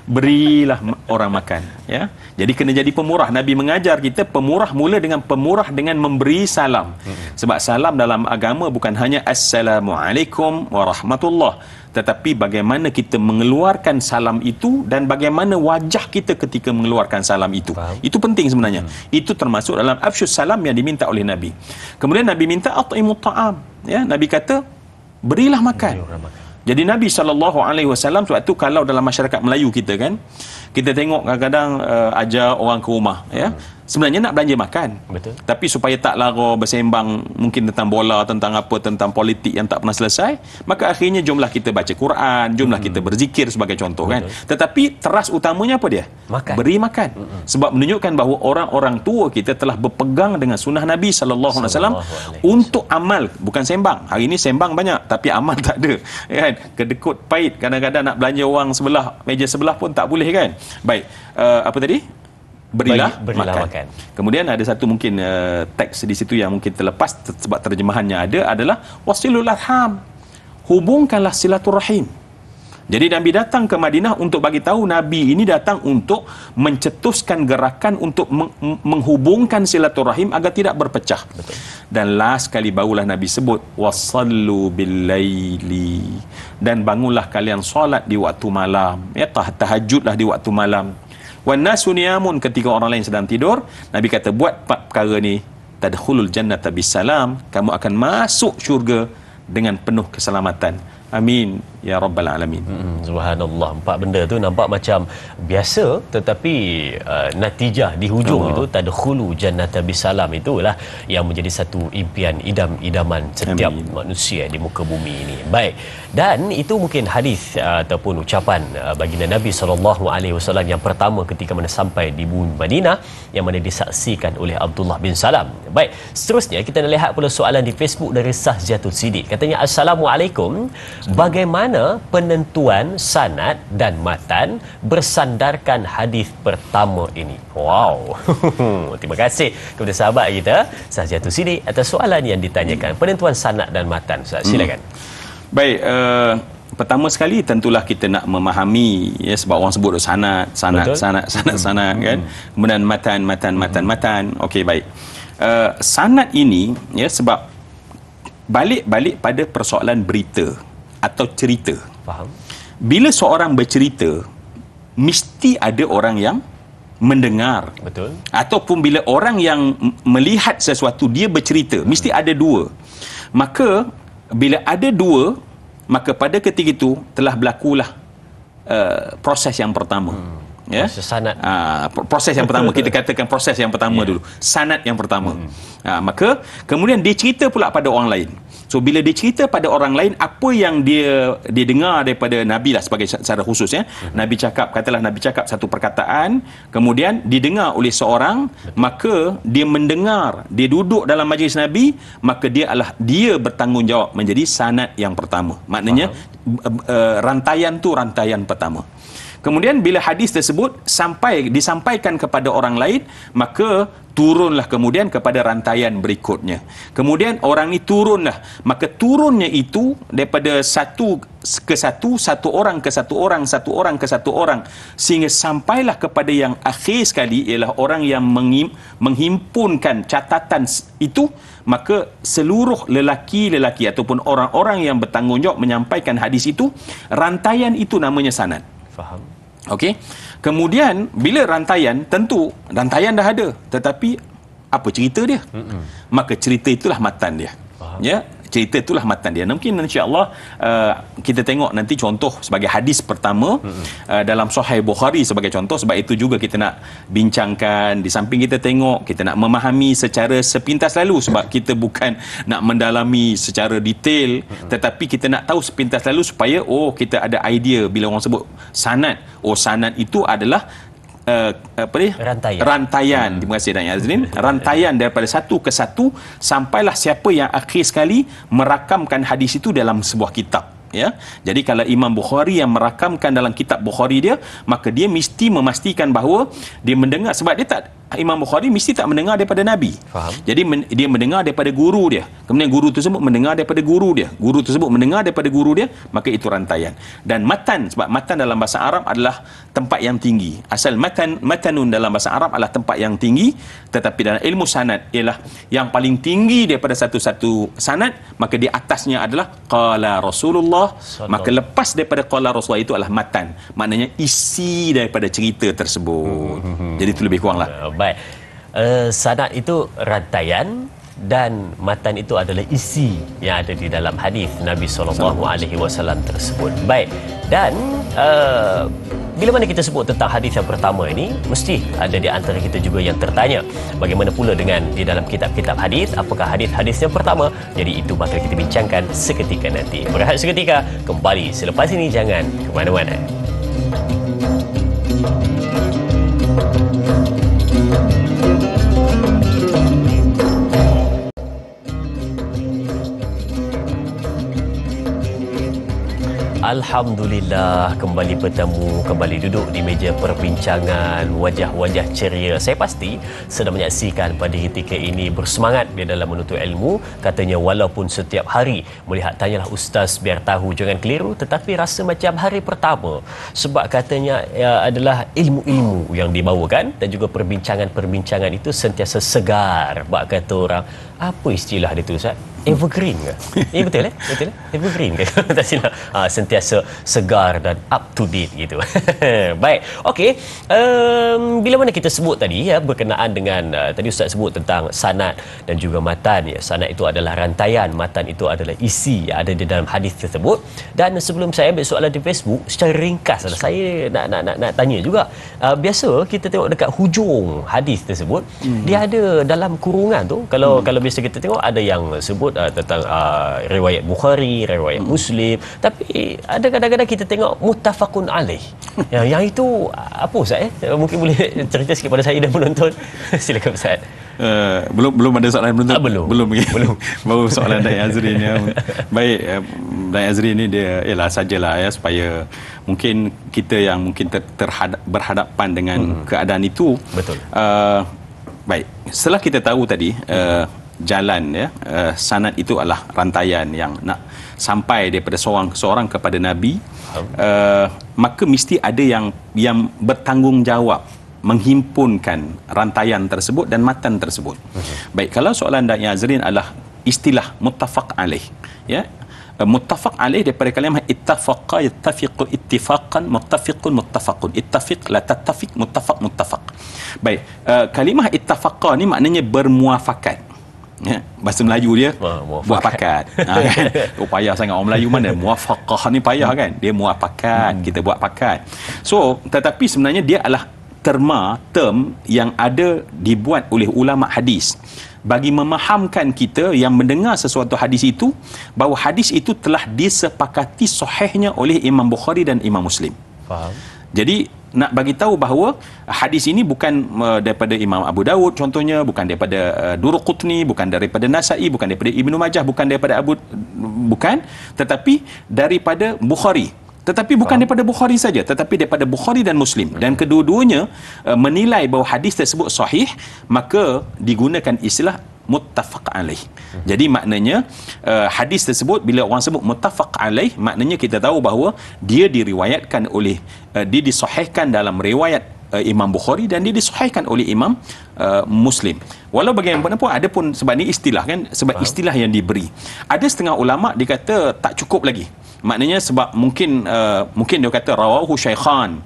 Berilah orang makan ya. Jadi kena jadi pemurah. Nabi mengajar kita pemurah mula dengan pemurah dengan memberi salam. Sebab salam dalam agama bukan hanya assalamualaikum warahmatullah, tetapi bagaimana kita mengeluarkan salam itu dan bagaimana wajah kita ketika mengeluarkan salam itu. Faham. Itu penting sebenarnya. Itu termasuk dalam afsyus salam yang diminta oleh Nabi. Kemudian Nabi minta at'imut ta'am ya. Nabi kata berilah makan. Jadi Nabi SAW sebab tu kalau dalam masyarakat Melayu kita kan, kita tengok kadang-kadang ajar orang ke rumah ya. Sebenarnya nak belanja makan. Betul. Tapi supaya tak lara bersembang mungkin tentang bola, tentang apa, tentang politik yang tak pernah selesai, maka akhirnya jomlah kita baca Quran, jomlah kita berzikir sebagai contoh. Betul. Kan. Tetapi teras utamanya apa dia? Makan. Beri makan. Sebab menunjukkan bahawa orang-orang tua kita telah berpegang dengan sunnah Nabi sallallahu alaihi wasallam untuk amal, bukan sembang. Hari ini sembang banyak tapi amal tak ada. Kan? Kedekut pahit, kadang-kadang nak belanja orang sebelah, meja sebelah pun tak boleh kan. Baik. Apa tadi? Berilah makan. Kemudian ada satu mungkin teks di situ yang mungkin terlepas sebab terjemahannya adalah wasilul arham. Hubungkanlah silaturahim. Jadi Nabi datang ke Madinah untuk bagi tahu Nabi ini datang untuk mencetuskan gerakan untuk menghubungkan silaturahim agar tidak berpecah. Betul. Dan last kali barulah Nabi sebut wasallu billaili, dan bangunlah kalian solat di waktu malam. Ya, tahajudlah di waktu malam. Wan nasu niyamun, ketika orang lain sedang tidur, Nabi kata buat perkara ni tadkhulul jannata bisalam, kamu akan masuk syurga dengan penuh keselamatan. Amin ya rabbal alamin. Subhanallah, empat benda tu nampak macam biasa, tetapi natijah di hujung itu tadkhulu jannata bisalam, itulah yang menjadi satu impian idam-idaman setiap manusia di muka bumi ini. Baik, dan itu mungkin hadis ataupun ucapan baginda Nabi SAW yang pertama ketika mana sampai di bumi Madinah, yang mana disaksikan oleh Abdullah bin Salam. Baik, seterusnya kita nak lihat pula soalan di Facebook dari Sahziatul Sidik. Katanya, Assalamualaikum, bagaimana penentuan sanad dan matan bersandarkan hadis pertama ini? Wow. Terima kasih kepada sahabat kita Sahziatul Sidik atas soalan yang ditanyakan. Penentuan sanad dan matan. Silakan. Baik, pertama sekali tentulah kita nak memahami, ya, sebab orang sebut sanad kan. Kemudian matan. Okey, baik. Sanad ini, ya, sebab balik pada persoalan berita atau cerita. Faham. Bila seorang bercerita, mesti ada orang yang mendengar. Betul. Ataupun bila orang yang melihat sesuatu, dia bercerita, mesti ada dua. Maka bila ada dua, maka pada ketika itu telah berlakulah proses yang pertama. Ya? Proses sanad. Proses yang pertama, kita katakan proses yang pertama dulu. Sanad yang pertama. Maka kemudian dia cerita pula pada orang lain. So bila dia cerita pada orang lain, apa yang dia dengar daripada Nabi lah sebagai secara khusus, ya. Nabi cakap, katalah Nabi cakap satu perkataan, kemudian didengar oleh seorang, maka dia mendengar, dia duduk dalam majlis Nabi, maka dia bertanggungjawab menjadi sanad yang pertama. Maknanya rantaian tu rantaian pertama. Kemudian bila hadis tersebut disampaikan kepada orang lain, maka turunlah kemudian kepada rantaian berikutnya. Kemudian orang ni turunlah, maka turunnya itu daripada satu ke satu orang ke satu orang, sehingga sampailah kepada yang akhir sekali, ialah orang yang menghimpunkan catatan itu. Maka seluruh lelaki-lelaki ataupun orang-orang yang bertanggungjawab menyampaikan hadis itu, rantaian itu namanya sanad. Faham. Okey. Kemudian bila rantaian, tentu rantaian dah ada, tetapi apa cerita dia? Maka cerita itulah matan dia. Faham. Ya, cerita itulah matan dia. Mungkin insya-Allah kita tengok nanti contoh sebagai hadis pertama dalam Sahih Bukhari sebagai contoh. Sebab itu juga kita nak bincangkan, di samping kita tengok, kita nak memahami secara sepintas lalu, sebab kita bukan nak mendalami secara detail, tetapi kita nak tahu sepintas lalu supaya kita ada idea bila orang sebut sanad. Sanad itu adalah rantaian. Terima kasih Dan Azrin. Rantaian daripada satu ke satu, sampailah siapa yang akhir sekali merakamkan hadis itu dalam sebuah kitab. Ya, jadi kalau Imam Bukhari yang merakamkan dalam kitab Bukhari dia, maka dia mesti memastikan bahawa dia mendengar, sebab Imam Bukhari mesti tak mendengar daripada Nabi. Faham. Jadi dia mendengar daripada guru dia, kemudian guru tersebut mendengar daripada guru dia, guru tersebut mendengar daripada guru dia, maka itu rantaian. Dan matan, sebab matan dalam bahasa Arab adalah tempat yang tinggi. Asal matanun dalam bahasa Arab adalah tempat yang tinggi, tetapi dalam ilmu sanad ialah yang paling tinggi daripada satu-satu sanad, maka di atasnya adalah qala Rasulullah. Maka lepas daripada qala Rasulullah itu adalah matan, maknanya isi daripada cerita tersebut. Jadi itu lebih kuranglah. Baik. Sanad itu rantaian dan matan itu adalah isi yang ada di dalam hadis Nabi SAW tersebut. Baik. Dan bila mana kita sebut tentang hadis yang pertama ini, mesti ada di antara kita juga yang tertanya, bagaimana pula dengan di dalam kitab-kitab hadis, apakah hadis-hadis yang pertama? Jadi itu bakal kita bincangkan seketika nanti. Berehat seketika, kembali selepas ini, jangan ke mana-mana. Alhamdulillah, kembali bertemu, kembali duduk di meja perbincangan, wajah-wajah ceria. Saya pasti sedang menyaksikan pada ketika ini bersemangat di dalam menuntut ilmu. Katanya walaupun setiap hari melihat, tanyalah ustaz biar tahu, jangan keliru, tetapi rasa macam hari pertama. Sebab katanya adalah ilmu-ilmu yang dibawakan dan juga perbincangan-perbincangan itu sentiasa segar. Bak kata orang, apa istilah dia tu Ustaz? evergreen ke? Betul betul evergreen ke? Tak silap. Sentiasa segar dan up to date gitu. Baik. Okey. Bila mana kita sebut tadi ya berkenaan dengan tadi Ustaz sebut tentang sanad dan juga matan ya. Sanad itu adalah rantaian, matan itu adalah isi yang ada di dalam hadis tersebut. Dan sebelum saya ambil soalan di Facebook, secara ringkas saya nak tanya juga. Biasa kita tengok dekat hujung hadis tersebut, dia ada dalam kurungan tu kalau biasa kita tengok ada yang sebut tentang riwayat Bukhari, riwayat Muslim, tapi ada kadang-kadang kita tengok muttafaqun alaih. Yang itu apa Ustaz mungkin boleh cerita sikit pada saya dan penonton. Silakan Ustaz. Belum ada soalan penonton. Belum. Baru soalan Dai Azrin ya. Baik, Dai Azrin ni dia ialah sajalah ya supaya mungkin kita yang mungkin berhadapan dengan keadaan itu. Betul. Baik, setelah kita tahu tadi jalan ya, sanad itu adalah rantaian yang nak sampai daripada seorang ke seorang kepada Nabi, maka mesti ada yang bertanggungjawab menghimpunkan rantaian tersebut dan matan tersebut. Baik, kalau soalan Dai Azrin adalah istilah muttafaq alaih ya, muttafaq alaih daripada kalimah ittafaqa yattafiqu ittifaqan muttafiqun muttafaqun, ittafiq la tattafiq muttafaq. Baik, kalimah ittafaqa ni maknanya bermuafakat ya, bahasa Melayu dia buat pakat kan? Payah sangat orang Melayu mana muafaqah ni payah kan, dia muafakat, kita buat pakat. So tetapi sebenarnya dia adalah term yang ada dibuat oleh ulama hadis bagi memahamkan kita yang mendengar sesuatu hadis itu bahawa hadis itu telah disepakati sahihnya oleh Imam Bukhari dan Imam Muslim. Faham. Jadi nak bagi tahu bahawa hadis ini bukan daripada Imam Abu Dawud contohnya, bukan daripada Duruqutni, bukan daripada Nasa'i, bukan daripada Ibnu Majah, bukan daripada tetapi daripada Bukhari. Tetapi bukan daripada Bukhari saja, tetapi daripada Bukhari dan Muslim, dan kedua-duanya menilai bahawa hadis tersebut sahih, maka digunakan istilah muttafaq alaih. Jadi maknanya hadis tersebut bila orang sebut muttafaq alaih, maknanya kita tahu bahawa dia diriwayatkan oleh dia disahihkan dalam riwayat Imam Bukhari dan dia disahihkan oleh Imam Muslim. Walau bagaimanapun ada pun sebab ni istilah kan, sebab istilah yang diberi. Ada setengah ulama dikata tak cukup lagi. Maknanya sebab mungkin dia kata rawahu syaikhan,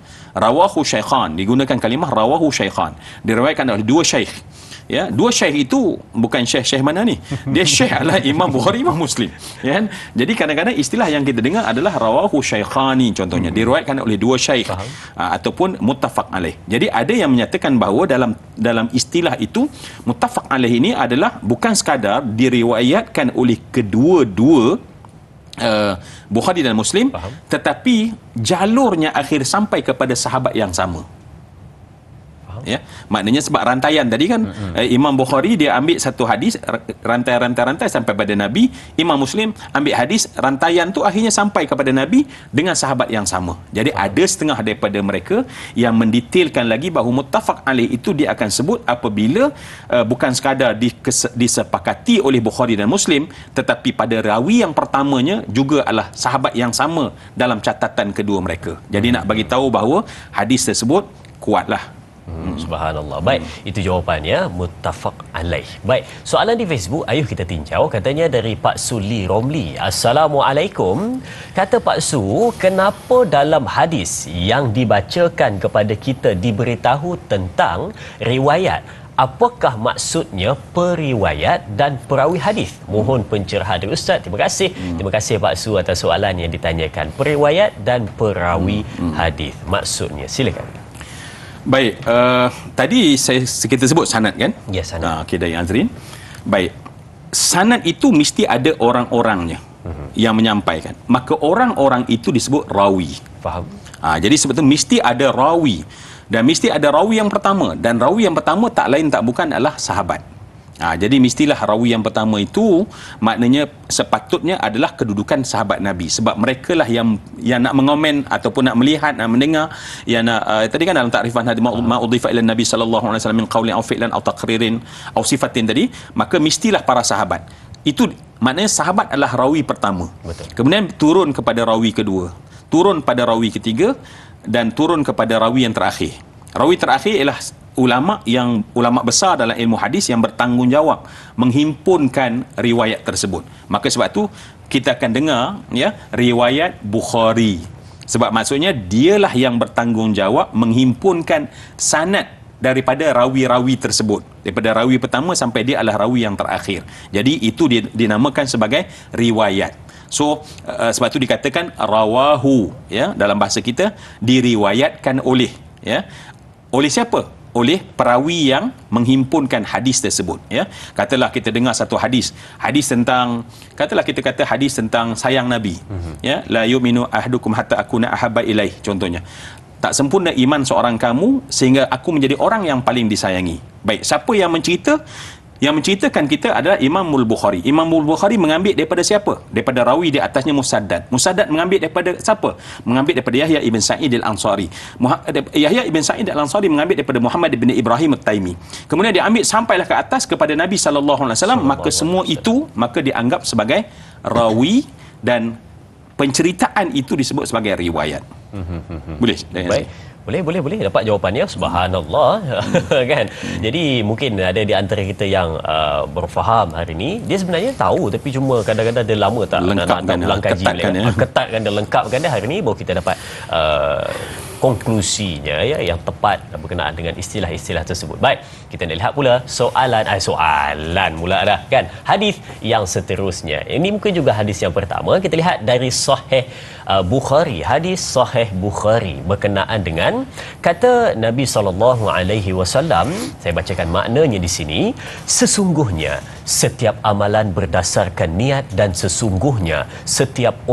digunakan kalimah rawahu syaikhan, diriwayatkan oleh dua syaikh ya. Dua syaikh itu bukan syekh mana ni, dia syekh adalah Imam Bukhari, Imam Muslim ya kan? Jadi kadang-kadang istilah yang kita dengar adalah rawahu syaikhani contohnya, diriwayatkan oleh dua syaikh ataupun muttafaq alaih. Jadi ada yang menyatakan bahawa dalam istilah itu muttafaq alaih ini adalah bukan sekadar diriwayatkan oleh kedua-dua Bukhari dan Muslim, tetapi jalurnya akhir sampai kepada sahabat yang sama. Ya, maknanya sebab rantaian tadi kan, Imam Bukhari dia ambil satu hadis rantai sampai pada Nabi, Imam Muslim ambil hadis rantaian tu akhirnya sampai kepada Nabi dengan sahabat yang sama. Jadi ada setengah daripada mereka yang mendetailkan lagi bahawa muttafaq alaih itu dia akan sebut apabila bukan sekadar disepakati oleh Bukhari dan Muslim, tetapi pada rawi yang pertamanya juga adalah sahabat yang sama dalam catatan kedua mereka. Jadi nak bagi tahu bahawa hadis tersebut kuatlah. Subhanallah. Baik, itu jawapannya muttafaq alaih. Baik, soalan di Facebook ayuh kita tinjau, katanya dari Pak Suli Romli. Assalamualaikum. Kata Pak Su, kenapa dalam hadis yang dibacakan kepada kita diberitahu tentang riwayat? Apakah maksudnya periwayat dan perawi hadis? Mohon pencerahan dari Ustaz. Terima kasih. Terima kasih Pak Su atas soalan yang ditanyakan. Periwayat dan perawi hadis. Maksudnya, silakan. Baik, tadi kita sebut sanad kan? Ya, sanad. Okey, Dai Azrin. Baik, sanad itu mesti ada orang-orangnya yang menyampaikan. Maka orang-orang itu disebut rawi. Faham? Jadi sebetulnya mesti ada rawi. Dan mesti ada rawi yang pertama. Dan rawi yang pertama tak lain tak bukan adalah sahabat. Jadi mestilah rawi yang pertama itu maknanya sepatutnya adalah kedudukan sahabat Nabi, sebab mereka lah yang nak mengomen ataupun nak melihat, nak mendengar, yang nak tadi kan dalam takrifan hadis ma'udhifa ila Nabi sallallahu alaihi wasallam min qaulin aw fi'lan aw taqririn aw sifatin tadi, maka mestilah para sahabat. Itu maknanya sahabat adalah rawi pertama. Betul. Kemudian turun kepada rawi kedua, turun pada rawi ketiga, dan turun kepada rawi yang terakhir. Rawi terakhir ialah ulama besar dalam ilmu hadis yang bertanggungjawab menghimpunkan riwayat tersebut. Maka sebab tu kita akan dengar ya riwayat Bukhari. Sebab maksudnya dialah yang bertanggungjawab menghimpunkan sanad daripada rawi-rawi tersebut. Daripada rawi pertama sampai dia adalah rawi yang terakhir. Jadi itu dinamakan sebagai riwayat. So sebab tu dikatakan rawahu ya, dalam bahasa kita diriwayatkan oleh ya. Oleh siapa? Oleh perawi yang menghimpunkan hadis tersebut ya. Katalah kita dengar satu hadis tentang, katalah kita kata hadis tentang sayang Nabi ya, la yu'minu ahadukum hatta akuna ahabba ilaih, contohnya. Tak sempurna iman seorang kamu sehingga aku menjadi orang yang paling disayangi. Baik, siapa yang mencerita? Yang menceritakan kita adalah Imamul Bukhari. Imamul Bukhari mengambil daripada siapa? Daripada rawi di atasnya Musaddad. Musaddad mengambil daripada siapa? Mengambil daripada Yahya ibn Sa'id al-Ansari. Yahya ibn Sa'id al-Ansari mengambil daripada Muhammad ibn Ibrahim al-Taimi. Kemudian dia ambil sampailah ke atas kepada Nabi SAW. Maka semua itu maka dianggap sebagai rawi dan penceritaan itu disebut sebagai riwayat. Boleh? Baik. Boleh dapat jawapannya, subhanallah. Kan. Jadi mungkin ada di antara kita yang berfaham hari ini, dia sebenarnya tahu tapi cuma kadang-kadang dia lama tak nak ulang kaji, ketatkan dan lengkapkan dia. Hari ini baru kita dapat konklusinya ya, yang tepat berkenaan dengan istilah-istilah tersebut. Baik, kita nak lihat pula soalan pula dah kan. Hadis yang seterusnya. Ini mungkin juga hadis yang pertama. Kita lihat dari Sahih Bukhari. Hadis Sahih Bukhari berkenaan dengan kata Nabi SAW. Saya bacakan maknanya di sini. Sesungguhnya setiap amalan berdasarkan niat dan sesungguhnya setiap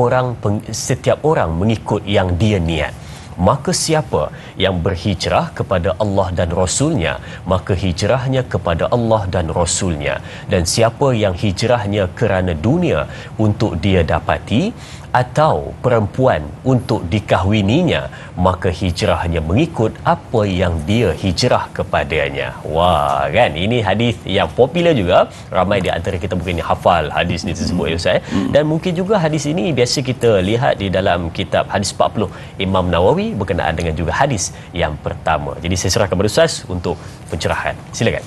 orang mengikut yang dia niat. Maka siapa yang berhijrah kepada Allah dan Rasulnya, maka hijrahnya kepada Allah dan Rasulnya. Dan siapa yang hijrahnya kerana dunia untuk dia dapati atau perempuan untuk dikahwininya, maka hijrahnya mengikut apa yang dia hijrah kepadanya. Wah, kan, ini hadis yang popular juga. Ramai di antara kita mungkin hafal hadis ni tersebut ya Ustaz. Dan mungkin juga hadis ini biasa kita lihat di dalam kitab hadis 40 Imam Nawawi berkenaan dengan juga hadis yang pertama. Jadi saya serahkan kepada Ustaz untuk pencerahan. Silakan.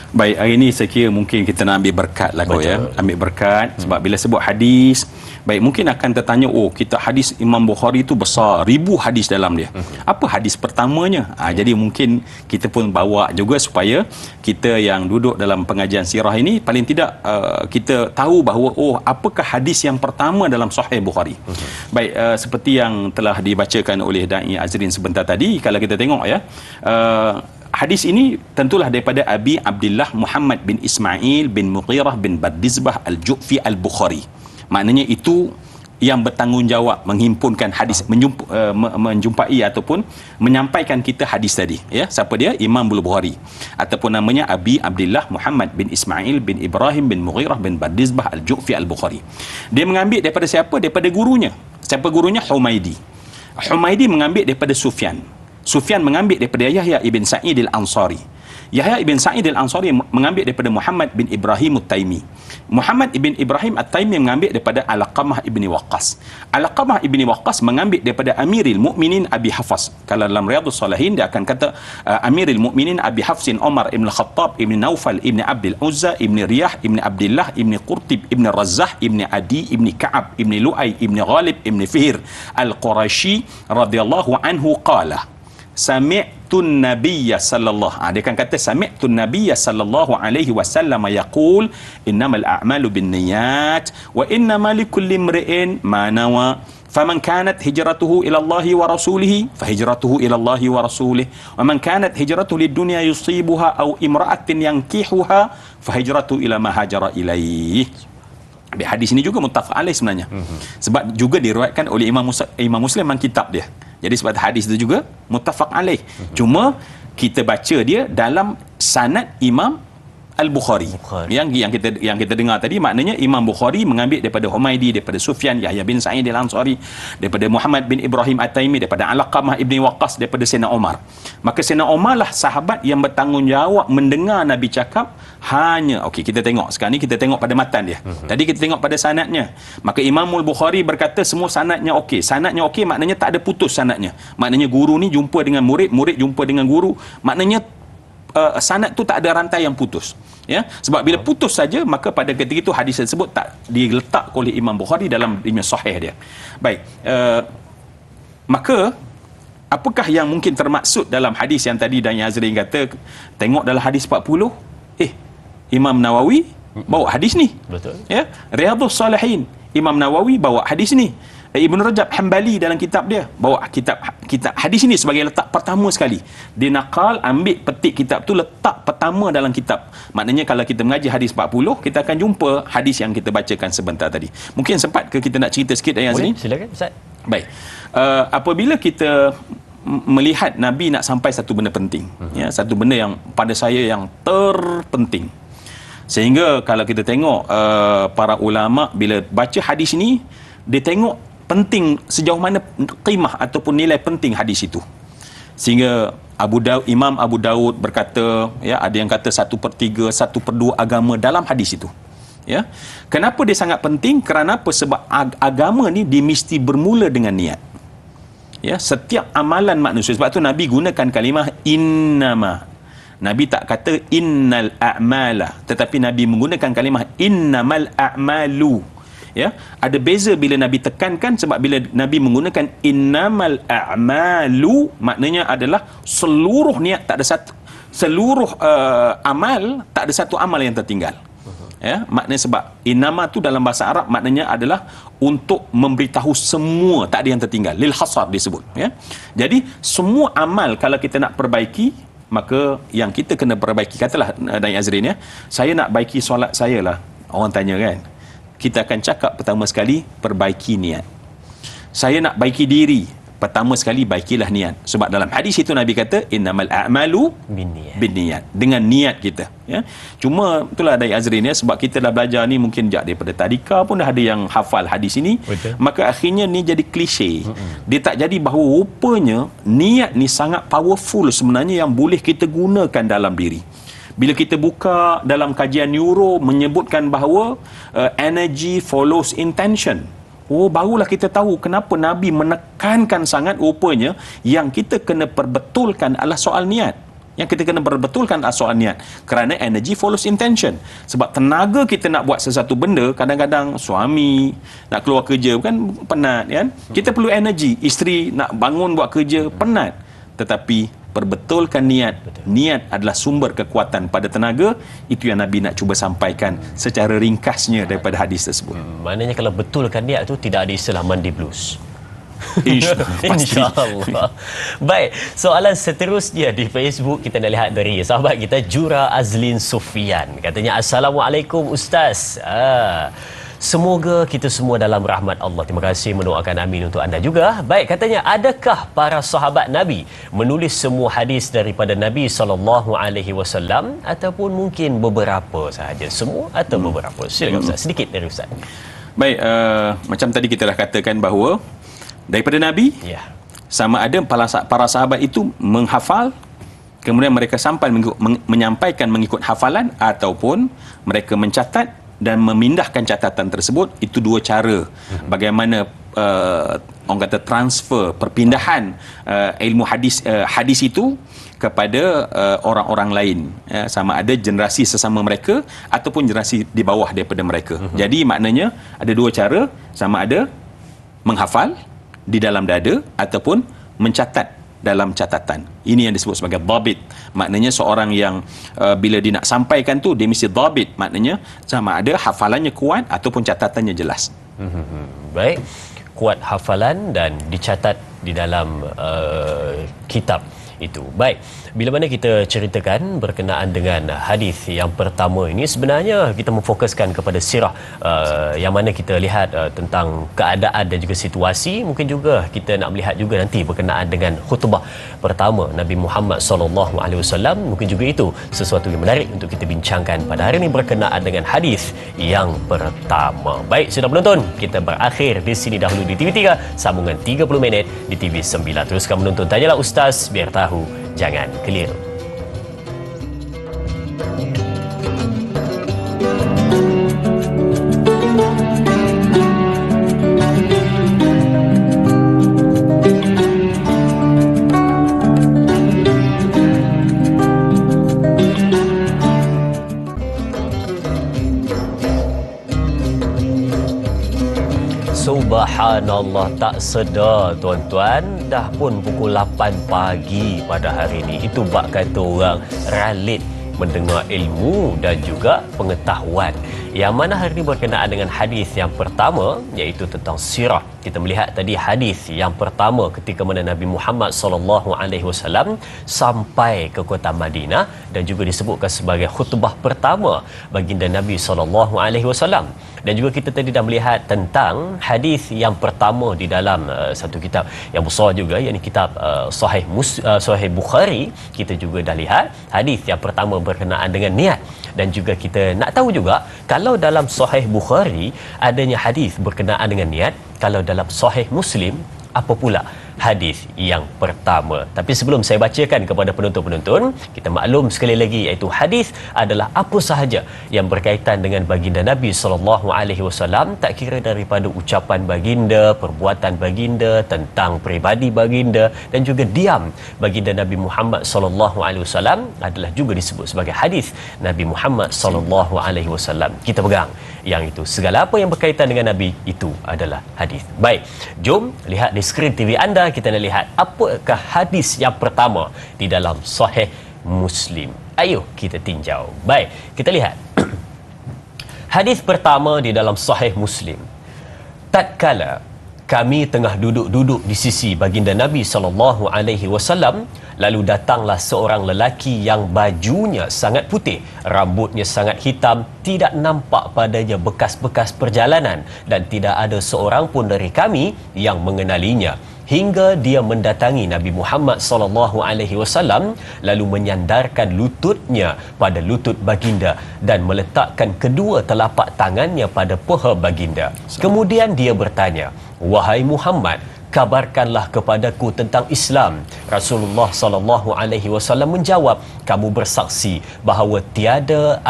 Baik, hari ini saya kira mungkin kita nak ambil berkat lah kau ya. Ambil berkat sebab bila sebut hadis, baik, mungkin akan tertanya, oh kita hadis Imam Bukhari itu besar, 1000 hadis dalam dia. Apa hadis pertamanya? Jadi mungkin kita pun bawa juga supaya kita yang duduk dalam pengajian sirah ini paling tidak kita tahu bahawa oh apakah hadis yang pertama dalam Sahih Bukhari. Baik, seperti yang telah dibacakan oleh Da'i Azrin sebentar tadi, kalau kita tengok ya, hadis ini tentulah daripada Abi Abdullah Muhammad bin Ismail bin Mughirah bin Bardizbah al-Ju'fi al-Bukhari. Maknanya itu yang bertanggungjawab menghimpunkan hadis, menjumpai ataupun menyampaikan kita hadis tadi ya. Siapa dia? Imam Bukhari, ataupun namanya Abi Abdullah Muhammad bin Ismail bin Ibrahim bin Mughirah bin Bardizbah al-Ju'fi al-Bukhari. Dia mengambil daripada siapa? Daripada gurunya. Siapa gurunya? Humaidi. Humaidi mengambil daripada Sufyan. Sufyan mengambil daripada Yahya ibn Sa'id al-Ansari. Yahya ibn Sa'id al-Ansari mengambil daripada Muhammad bin Ibrahim al-Taimi. Muhammad ibn Ibrahim al-Taimi mengambil daripada Al-Qamah ibn Waqqas. Al-Qamah ibn Waqqas mengambil daripada Amiril Mukminin Abi Hafs. Kalau dalam Riyadhus Salihin dia akan kata Amiril Mukminin Abi Hafsin Umar ibn Khattab ibn Naufal ibn Abdul Uzza ibn Riyah ibn Abdullah ibn Qurtib ibn Razzah ibn Adi ibn Ka'ab ibn Lu'ay ibn Ghalib ibn Fihr al-Qurashi radhiyallahu anhu qala sami'tun nabiyya sallallahu, dia akan kata sami'tun nabiyya sallallahu alaihi wasallam yaqul innamal a'malu binniyat wa innamal likulli imri'in ma nawa faman kanat hijratuhu ila Allahi wa rasulihi fahijratuhu ila Allahi wa rasulihi wa man kanat hijratuhu lid-dunya yusibuha aw imra'atin yankihuha fahijratuhu ila ma hajara ilaihi. Hadis ini juga muttafaq alaih sebenarnya. Sebab juga diriwayatkan oleh Imam Muslim dalam kitab dia. Jadi sebab hadis itu juga muttafaq alaih. Cuma kita baca dia dalam sanad Imam Al-Bukhari. Yang kita dengar tadi, maknanya Imam Bukhari mengambil daripada Humaidi, daripada Sufyan, Yahya bin Sa'id al-Ansari, daripada Muhammad bin Ibrahim at-Taimi, daripada Al-Qamah ibn Waqqas, daripada Sayyidina Umar. Maka Sayyidina Umar lah sahabat yang bertanggungjawab mendengar Nabi cakap hanya, okey, kita tengok sekarang ni, kita tengok pada matan dia. Tadi kita tengok pada sanadnya. Maka Imamul Bukhari berkata semua sanadnya okey. Sanadnya okey maknanya tak ada putus sanadnya. Maknanya guru ni jumpa dengan murid, murid jumpa dengan guru. Maknanya sanad tu tak ada rantai yang putus. Ya, sebab bila putus saja, maka pada ketika itu hadis tersebut tak diletak oleh Imam Bukhari dalam sahih dia. Baik, maka apakah yang mungkin termaksud dalam hadis yang tadi dan yang Azrin kata, tengok dalam hadis 40, Imam Nawawi bawa hadis ni. Betul. Ya, Riyadhus Salihin, Imam Nawawi bawa hadis ni. Ibn Rajab Hanbali dalam kitab dia bawa kitab hadis ini sebagai letak pertama sekali. Dia nakal, ambil petik kitab tu, letak pertama dalam kitab. Maknanya kalau kita mengaji hadis 40, kita akan jumpa hadis yang kita bacakan sebentar tadi. Mungkin sempat ke kita nak cerita sikit ayat Boleh, ni? silakan Ustaz. Baik. Apabila kita melihat Nabi nak sampai satu benda penting, ya, satu benda yang pada saya yang terpenting. Sehingga kalau kita tengok para ulama bila baca hadis ini, dia tengok penting sejauh mana qimah ataupun nilai penting hadis itu. Sehingga Imam Abu Daud berkata, ya, ada yang kata 1/3, 1/2 agama dalam hadis itu. Ya. Kenapa dia sangat penting? Kerana apa? Sebab agama ni dia mesti bermula dengan niat. Ya, setiap amalan manusia. Sebab tu Nabi gunakan kalimah innama. Nabi tak kata innal a'mala, tetapi Nabi menggunakan kalimah innamal a'malu. Ya, ada beza bila Nabi tekankan, sebab bila Nabi menggunakan innamal a'malu, maknanya adalah seluruh niat, tak ada satu, seluruh amal, tak ada satu amal yang tertinggal. Ya, maknanya sebab innama tu dalam bahasa Arab maknanya adalah untuk memberitahu semua, tak ada yang tertinggal, lil hasar disebut. Ya, jadi semua amal kalau kita nak perbaiki, maka yang kita kena perbaiki, katalah Dai Azrin, ya, saya nak baiki solat saya lah, orang tanya kan, kita akan cakap pertama sekali perbaiki niat. Saya nak baiki diri, pertama sekali baikilah niat. Sebab dalam hadis itu Nabi kata innamal a'malu binniyat, dengan niat kita. Ya, cuma itulah Dai Azrin, ya, sebab kita dah belajar ni mungkin daripada tadika pun dah ada yang hafal hadis ini. Betul. Maka akhirnya ni jadi klise. Dia tak jadi bahawa rupanya niat ni sangat powerful sebenarnya yang boleh kita gunakan dalam diri. Bila kita buka dalam kajian neuro menyebutkan bahawa energy follows intention. Barulah kita tahu kenapa Nabi menekankan sangat rupanya yang kita kena perbetulkan adalah soal niat. Yang kita kena perbetulkan adalah soal niat. Kerana energy follows intention. Sebab tenaga kita nak buat sesuatu benda, kadang-kadang suami nak keluar kerja kan penat, kan? Kita perlu energy. Isteri nak bangun buat kerja penat. Tetapi perbetulkan niat. Niat adalah sumber kekuatan pada tenaga. Itu yang Nabi nak cuba sampaikan secara ringkasnya daripada hadis tersebut. Maknanya kalau betulkan niat tu tidak ada istilah mandi blues. InsyaAllah. Baik, soalan seterusnya di Facebook kita nak lihat dari sahabat kita Jura Azlin Sufian. Katanya, Assalamualaikum Ustaz. Semoga kita semua dalam rahmat Allah. Terima kasih, mendoakan amin untuk anda juga. Baik, katanya, adakah para sahabat Nabi menulis semua hadis daripada Nabi SAW ataupun mungkin beberapa sahaja? Semua atau beberapa? Silakan Ustaz, sedikit dari Ustaz. Baik, macam tadi kita dah katakan bahawa daripada Nabi, ya, sama ada para sahabat itu menghafal, kemudian mereka sampai menyampaikan mengikut hafalan, ataupun mereka mencatat dan memindahkan catatan tersebut. Itu dua cara bagaimana orang kata transfer, perpindahan ilmu hadis itu kepada orang-orang lain, ya, sama ada generasi sesama mereka ataupun generasi di bawah daripada mereka. Jadi maknanya ada dua cara, sama ada menghafal di dalam dada ataupun mencatat dalam catatan. Ini yang disebut sebagai dhabit. Maknanya seorang yang bila dia nak sampaikan tu, dia mesti dhabit. Maknanya sama ada hafalannya kuat ataupun catatannya jelas. Baik, kuat hafalan dan dicatat di dalam kitab itu. Baik, bila mana kita ceritakan berkenaan dengan hadis yang pertama ini, sebenarnya kita memfokuskan kepada sirah yang mana kita lihat tentang keadaan dan juga situasi. Mungkin juga kita nak melihat juga nanti berkenaan dengan khutbah pertama Nabi Muhammad SAW. Mungkin juga itu sesuatu yang menarik untuk kita bincangkan pada hari ini berkenaan dengan hadis yang pertama. Baik, sudah menonton, kita berakhir di sini dahulu di TV3, sambungan 30 minit di TV9. Teruskan menonton Tanyalah Ustaz, biar tahu jangan keliru. Subhanallah, tak sedar tuan-tuan, dah pun pukul 8 pagi pada hari ini. Itu bak kata orang ralit mendengar ilmu dan juga pengetahuan. Yang mana hari ini berkenaan dengan hadis yang pertama, iaitu tentang sirah. Kita melihat tadi hadis yang pertama ketika mana Nabi Muhammad SAW sampai ke kota Madinah dan juga disebutkan sebagai khutbah pertama baginda Nabi SAW. Dan juga kita tadi dah melihat tentang hadis yang pertama di dalam satu kitab yang besar juga, iaitu kitab Sahih Bukhari. Kita juga dah lihat hadis yang pertama berkenaan dengan niat. Dan juga kita nak tahu juga, kalau dalam Sahih Bukhari adanya hadis berkenaan dengan niat, kalau dalam Sahih Muslim apa pula hadis yang pertama. Tapi sebelum saya bacakan kepada penonton-penonton, kita maklum sekali lagi, iaitu hadis adalah apa sahaja yang berkaitan dengan baginda Nabi SAW, tak kira daripada ucapan baginda, perbuatan baginda, tentang peribadi baginda dan juga diam baginda Nabi Muhammad SAW adalah juga disebut sebagai hadis Nabi Muhammad SAW. Kita pegang yang itu, segala apa yang berkaitan dengan Nabi itu adalah hadis. Baik, jom lihat di skrin TV anda. Kita nak lihat apakah hadis yang pertama di dalam Sahih Muslim. Ayo kita tinjau. Baik, kita lihat. Hadis pertama di dalam Sahih Muslim. Tatkala kami tengah duduk-duduk di sisi baginda Nabi SAW, lalu datanglah seorang lelaki yang bajunya sangat putih, rambutnya sangat hitam, tidak nampak padanya bekas-bekas perjalanan dan tidak ada seorang pun dari kami yang mengenalinya. Hingga dia mendatangi Nabi Muhammad SAW, lalu menyandarkan lututnya pada lutut baginda dan meletakkan kedua telapak tangannya pada peha baginda. Kemudian dia bertanya, "Wahai Muhammad, kabarkanlah kepadaku tentang Islam." Rasulullah SAW menjawab, "Kamu bersaksi bahawa tidak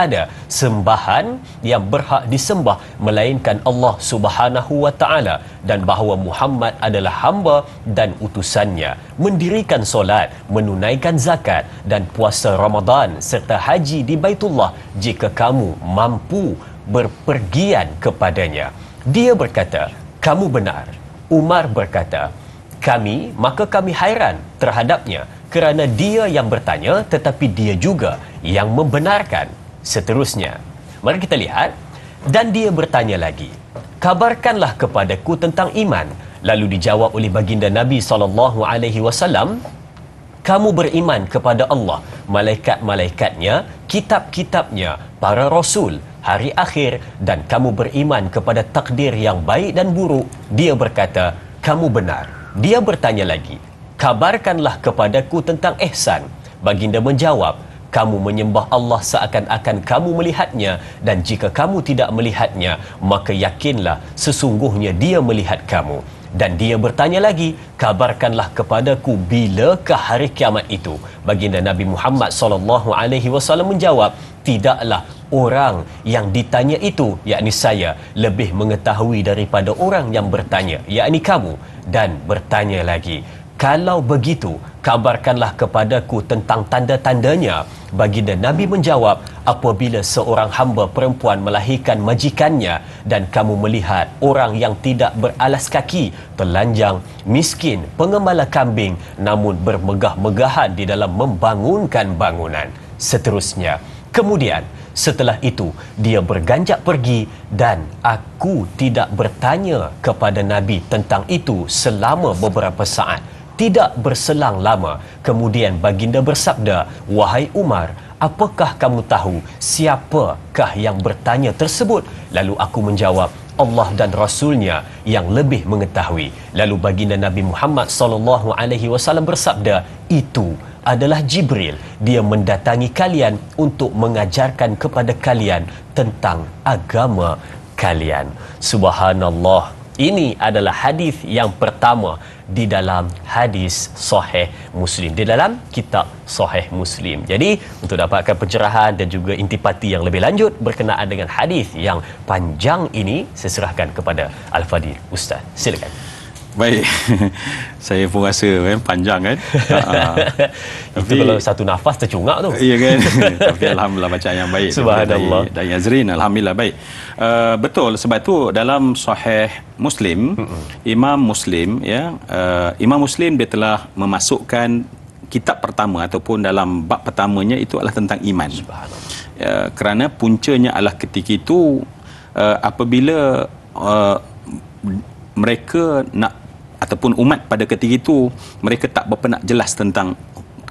ada sembahan yang berhak disembah melainkan Allah Subhanahu wa taala, dan bahawa Muhammad adalah hamba dan utusannya, mendirikan solat, menunaikan zakat dan puasa Ramadan serta haji di Baitullah jika kamu mampu berpergian kepadanya." Dia berkata, "Kamu benar." Umar berkata, maka kami hairan terhadapnya kerana dia yang bertanya tetapi dia juga yang membenarkan. Seterusnya, mari kita lihat. Dan dia bertanya lagi, "Kabarkanlah kepadaku tentang iman." Lalu dijawab oleh baginda Nabi SAW, "Kamu beriman kepada Allah, malaikat-malaikatnya, kitab-kitabnya, para rasul, hari akhir, dan kamu beriman kepada takdir yang baik dan buruk." Dia berkata, "Kamu benar." Dia bertanya lagi, "Kabarkanlah kepadaku tentang ihsan." Baginda menjawab, "Kamu menyembah Allah seakan-akan kamu melihatnya, dan jika kamu tidak melihatnya, maka yakinlah sesungguhnya dia melihat kamu." Dan dia bertanya lagi, "Kabarkanlah kepadaku bilakah hari kiamat itu?" Baginda Nabi Muhammad SAW menjawab, "Tidaklah orang yang ditanya itu, yakni saya, lebih mengetahui daripada orang yang bertanya, yakni kamu." Dan bertanya lagi, "Kalau begitu, kabarkanlah kepadaku tentang tanda-tandanya." Baginda Nabi menjawab, "Apabila seorang hamba perempuan melahirkan majikannya dan kamu melihat orang yang tidak beralas kaki, telanjang, miskin, pengembala kambing, namun bermegah-megahan di dalam membangunkan bangunan." Seterusnya, kemudian setelah itu dia berganjak pergi dan aku tidak bertanya kepada Nabi tentang itu selama beberapa saat. Tidak berselang lama, kemudian baginda bersabda, "Wahai Umar, apakah kamu tahu siapakah yang bertanya tersebut?" Lalu aku menjawab, "Allah dan Rasulnya yang lebih mengetahui." Lalu baginda Nabi Muhammad SAW bersabda, "Itu adalah Jibril. Dia mendatangi kalian untuk mengajarkan kepada kalian tentang agama kalian." Subhanallah. Ini adalah hadis yang pertama di dalam hadis Sahih Muslim, di dalam kitab Sahih Muslim. Jadi untuk dapatkan pencerahan dan juga intipati yang lebih lanjut berkenaan dengan hadis yang panjang ini, saya serahkan kepada Al-Fadhil Ustaz. Silakan. Baik. Saya pun rasa panjang kan. Itu kalau satu nafas tercungak tu. Iya kan. Tapi alhamdulillah bacaan yang baik. Subhanallah. Dari Azrin, alhamdulillah baik. Betul, sebab tu dalam Sahih Muslim, Imam Muslim ya, Imam Muslim dia telah memasukkan kitab pertama ataupun dalam bab pertamanya itu adalah tentang iman. Subhanallah. Kerana puncanya adalah ketika itu apabila mereka nak ataupun umat pada ketika itu mereka tak berapa nak jelas tentang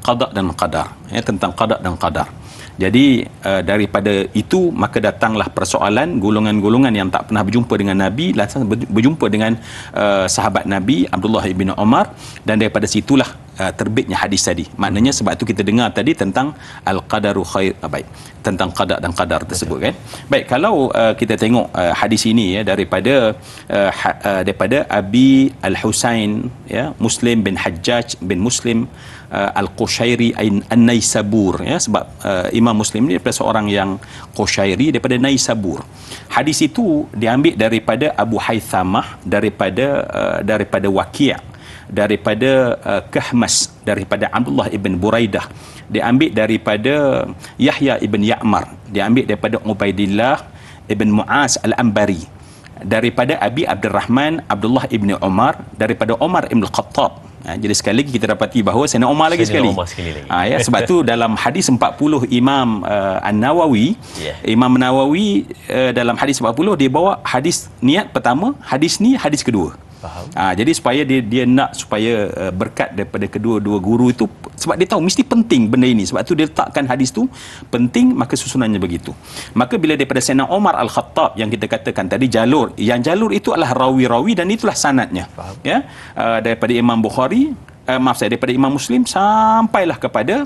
qada dan qadar, ya, tentang qada dan qadar. Jadi daripada itu maka datanglah persoalan golongan-golongan yang tak pernah berjumpa dengan Nabi langsung berjumpa dengan sahabat Nabi Abdullah bin Umar, dan daripada situlah terbitnya hadis tadi. Maknanya sebab tu kita dengar tadi tentang al-qadaru khair, baik, tentang qada dan qadar tersebut kan. Baik, kalau kita tengok hadis ini ya daripada Abi Al-Husain ya, Muslim bin Hajjaj bin Muslim Al-Qushairi An-Naisabur ya, sebab Imam Muslim ni daripada seorang yang Qushairi daripada Naisabur. Hadis itu diambil daripada Abu Haythamah, daripada Waqi', daripada Kahmas, daripada Abdullah ibn Buraidah, diambil daripada Yahya ibn Ya'mar, diambil daripada Ubaidillah ibn Mu'az Al-Ambari, daripada Abi Abdurrahman Abdullah ibn Umar, daripada Umar ibn Al-Khattab. Jadi sekali lagi kita dapati bahawa Sayyidina Umar lagi sekali. Ya, sebab tu dalam hadis 40 Imam An-Nawawi, Imam Nawawi dalam hadis 40 dia bawa hadis niat pertama, hadis ni hadis kedua. Jadi supaya dia nak supaya berkat daripada kedua-dua guru itu, sebab dia tahu mesti penting benda ini, sebab tu dia letakkan hadis tu penting, maka susunannya begitu. Maka bila daripada Sayyidina Umar Al-Khattab yang kita katakan tadi jalur itu adalah rawi-rawi dan itulah sanadnya. Ya, daripada Imam Bukhari, daripada Imam Muslim sampailah kepada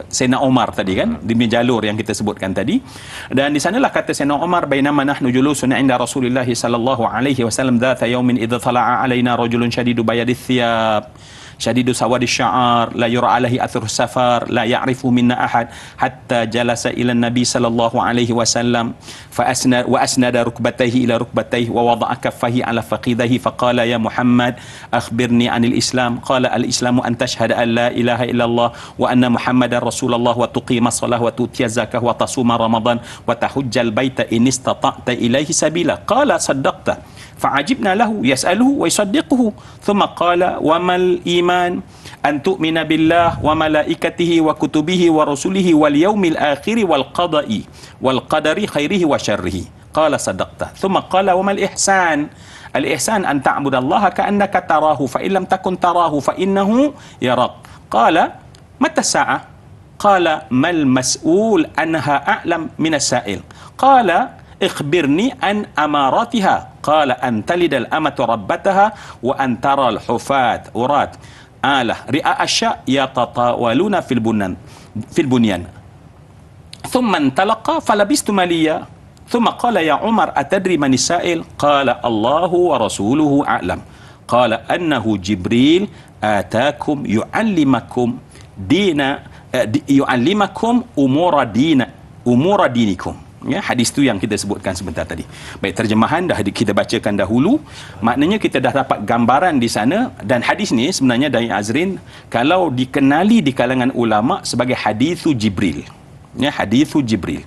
Sayyidina Umar tadi kan, demi jalur yang kita sebutkan tadi. Dan di sanalah kata Sayyidina Umar, bainama nahnu julusun 'inda Rasulillah sallallahu alaihi wasallam dhata yawmin idza tala'a alaina rajulun shadidu bayadith thiyab شديد سواد الشعر لا يرى عليه أثر السفر لا يعرفه منا أحد حتى جلس إلى النبي صلى الله عليه وسلم وأسند ركبتيه إلى ركبتيه ووضع كفيه على فخذيه فقال يا محمد أخبرني عن الإسلام. قال الإسلام أن تشهد أن لا إله إلا الله وأن محمدا رسول الله وتقيم الصلاة وتؤتي الزكاة وتصوم رمضان وتحج البيت إن استطعت إليه سبيلا. قال صدقت. فعجبنا له يسأله ويصدقه. ثم قال وما الإيمان أن تؤمن بالله وملائكته وكتبه ورسله واليوم الآخر والقدر خيره وشره. قال صدقت. ثم قال وما الإحسان؟ الإحسان أن تعبد الله كأنك تراه فإن لم تكن تراه فإنه يراك. قال متى الساعة؟ قال ما المسؤول عنها أعلم من السائل. قال اخبرني عن أماراتها. قال أن تلد الأمة ربتها وأن ترى الحفاة عراة آلة رئاء الشاء يتطاولون في البنيان. ثم انطلق فلبست مليا. ثم قال يا عمر أتدري من السائل؟ قال الله ورسوله أعلم. قال أنه جبريل آتاكم يعلمكم أمور دينكم. Ya, hadis tu yang kita sebutkan sebentar tadi. Baik, terjemahan dah kita bacakan dahulu. Maknanya kita dah dapat gambaran di sana, dan hadis ni sebenarnya dari Azrin kalau dikenali di kalangan ulama sebagai hadithu Jibril. Ya, hadithu Jibril.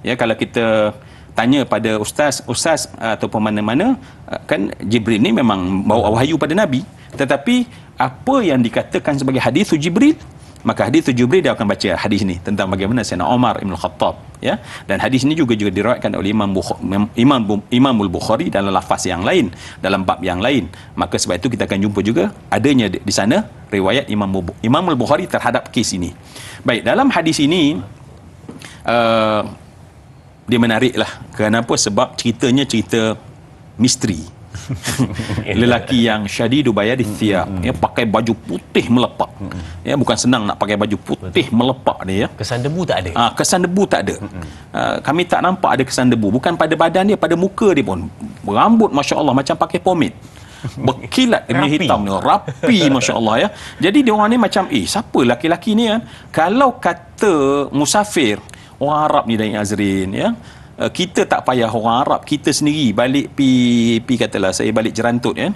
Ya, kalau kita tanya pada ustaz ataupun mana-mana, kan Jibril ni memang bawa wahyu pada Nabi, tetapi apa yang dikatakan sebagai hadithu Jibril, maka hadis Jibril dia akan baca hadis ni tentang bagaimana Sayyidina Umar Ibn Khattab, ya. Dan hadis ni juga diriwayatkan oleh Imam Al-Bukhari dalam lafaz yang lain, dalam bab yang lain. Maka sebab itu kita akan jumpa juga adanya di sana riwayat Imam Al-Bukhari terhadap kes ini. Baik, dalam hadis ini dia menariklah. Kenapa? Sebab ceritanya cerita misteri. Lelaki yang syadidu bayadith thiyab, ya, pakai baju putih melepak. Ya, bukan senang nak pakai baju putih melepak dia, ya. Kesan debu tak ada. Kesan debu tak ada. Kami tak nampak ada kesan debu, bukan pada badan dia, pada muka dia pun. Rambut masya-Allah macam pakai pomade. Berkilat dia hitam ni, rapi masya-Allah, ya. Jadi dia orang ni macam siapa laki-laki ni, kan? Kalau kata musafir, orang Arab ni dari Azrin, ya. kita tak payah orang Arab, kita sendiri balik pi katalah saya balik Jerantut kan,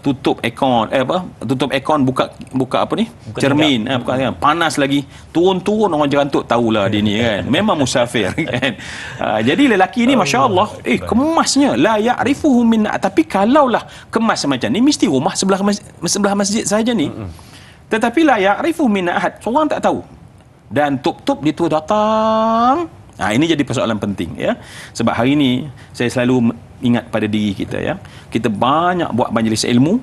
tutup aircon buka apa ni, cermin, buka, panas lagi, turun orang Jerantut tahulah dia ni kan, memang musafir kan. Jadi lelaki ni masya-Allah kemasnya la ya'rifuhu min, tapi kalaulah kemas macam ni mesti rumah sebelah masjid saja ni, tetapi la ya'rifu min ahad, seorang tak tahu, dan tup-tup dia tu datang. Ini jadi persoalan penting ya. Sebab hari ini saya selalu ingat pada diri kita ya. Kita banyak buat majlis ilmu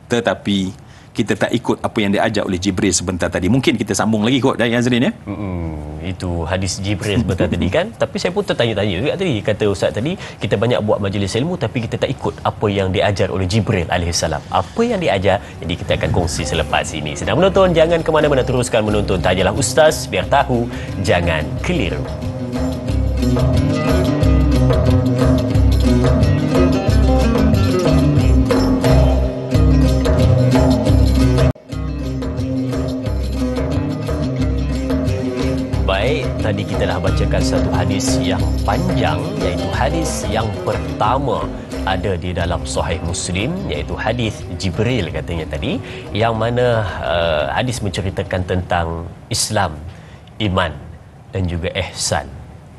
tetapi kita tak ikut apa yang diajak oleh Jibril sebentar tadi. Mungkin kita sambung lagi kot dari Azrin ya. Itu hadis Jibril sebentar tadi kan. Tapi saya pun tertanya-tanya juga tadi, kata Ustaz tadi, kita banyak buat majlis ilmu tapi kita tak ikut apa yang diajar oleh Jibril alaihissalam. Apa yang diajar? Jadi kita akan kongsi selepas ini. Sedang menonton, jangan ke mana-mana, teruskan menonton Tajalah Ustaz, biar tahu jangan keliru. Baik, tadi kita dah bacakan satu hadis yang panjang, iaitu hadis yang pertama ada di dalam Sahih Muslim, iaitu hadis Jibril katanya tadi, yang mana hadis menceritakan tentang Islam, iman dan juga ihsan.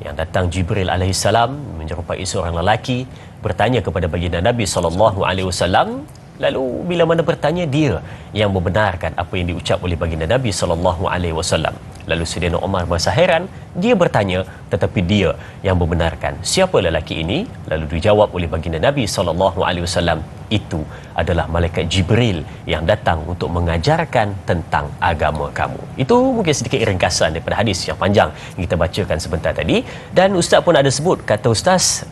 Yang datang Jibril alaihissalam menyerupai seorang lelaki, bertanya kepada baginda Nabi SAW. Lalu bila mana bertanya, dia yang membenarkan apa yang diucap oleh baginda Nabi SAW. Lalu Sayyidina Umar merasa heran, dia bertanya tetapi dia yang membenarkan. Siapa lelaki ini? Lalu dijawab oleh baginda Nabi SAW, itu adalah malaikat Jibril yang datang untuk mengajarkan tentang agama kamu. Itu mungkin sedikit ringkasan daripada hadis yang panjang yang kita bacakan sebentar tadi. Dan Ustaz pun ada sebut, kata Ustaz,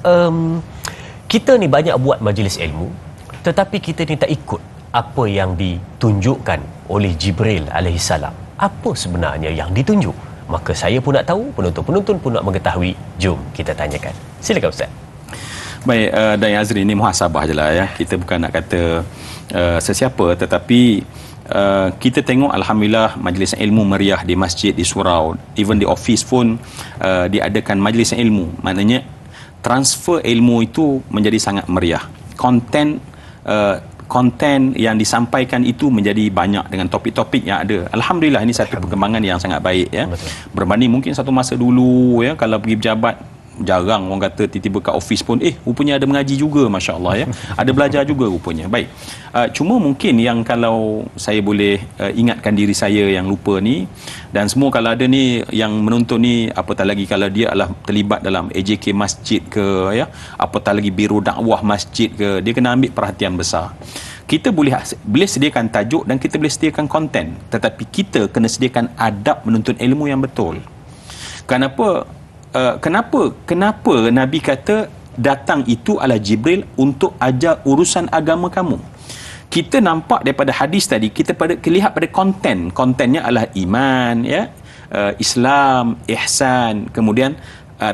kita ni banyak buat majlis ilmu tetapi kita ni tak ikut apa yang ditunjukkan oleh Jibril alaihissalam. Apa sebenarnya yang ditunjuk? Maka saya pun nak tahu, penonton-penonton pun nak mengetahui. Jom kita tanyakan. Silakan Ustaz. Baik, dan Azri, ini muhasabah je lah ya. Kita bukan nak kata sesiapa, tetapi kita tengok alhamdulillah majlis ilmu meriah di masjid, di surau, even di office pun diadakan majlis ilmu. Maknanya transfer ilmu itu menjadi sangat meriah. Konten yang disampaikan itu menjadi banyak dengan topik-topik yang ada. Alhamdulillah, ini satu perkembangan yang sangat baik ya. Berbanding mungkin satu masa dulu ya, kalau pergi pejabat jarang orang kata tiba-tiba kat office pun rupanya ada mengaji juga, masya-Allah ya. Ada belajar juga rupanya. Baik. Cuma mungkin yang kalau saya boleh ingatkan diri saya yang lupa ni, dan semua kalau ada ni yang menonton ni, apatah lagi kalau dia adalah terlibat dalam AJK masjid ke ya, apatah lagi biro dakwah masjid ke, dia kena ambil perhatian besar. Kita boleh sediakan tajuk dan kita boleh sediakan konten, tetapi kita kena sediakan adab menuntut ilmu yang betul. Kenapa Nabi kata datang itu adalah Jibril untuk ajar urusan agama kamu? Kita nampak daripada hadis tadi, kita lihat pada kontennya adalah iman ya, Islam, ihsan, kemudian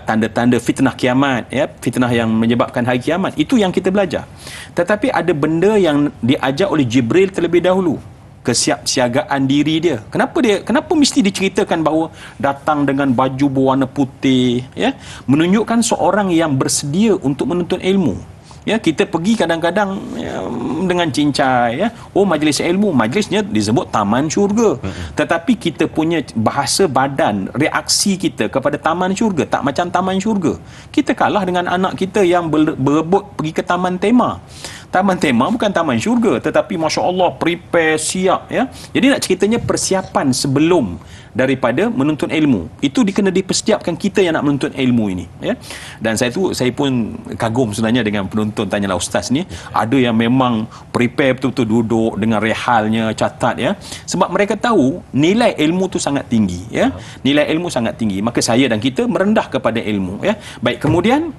tanda-tanda fitnah kiamat ya, fitnah yang menyebabkan hari kiamat. Itu yang kita belajar. Tetapi ada benda yang diajar oleh Jibril terlebih dahulu, kesiapsiagaan diri dia. Kenapa mesti diceritakan bahawa datang dengan baju berwarna putih ya, menunjukkan seorang yang bersedia untuk menuntut ilmu. Ya, kita pergi kadang-kadang ya, dengan cincai ya. Majlis ilmu, majlisnya disebut taman syurga. Tetapi kita punya bahasa badan, reaksi kita kepada taman syurga tak macam taman syurga. Kita kalah dengan anak kita yang berebut pergi ke taman tema. Taman tema bukan taman syurga, tetapi masya-Allah prepare, siap ya. Jadi nak ceritanya persiapan sebelum daripada menuntut ilmu. Itu kena dipersiapkan kita yang nak menuntut ilmu ini ya. Dan saya pun kagum sebenarnya dengan penonton Tanyalah Ustaz ni. Ada yang memang prepare betul-betul, duduk dengan rehalnya, catat ya. Sebab mereka tahu nilai ilmu tu sangat tinggi ya. Nilai ilmu sangat tinggi. Maka saya dan kita merendah kepada ilmu ya. Baik, kemudian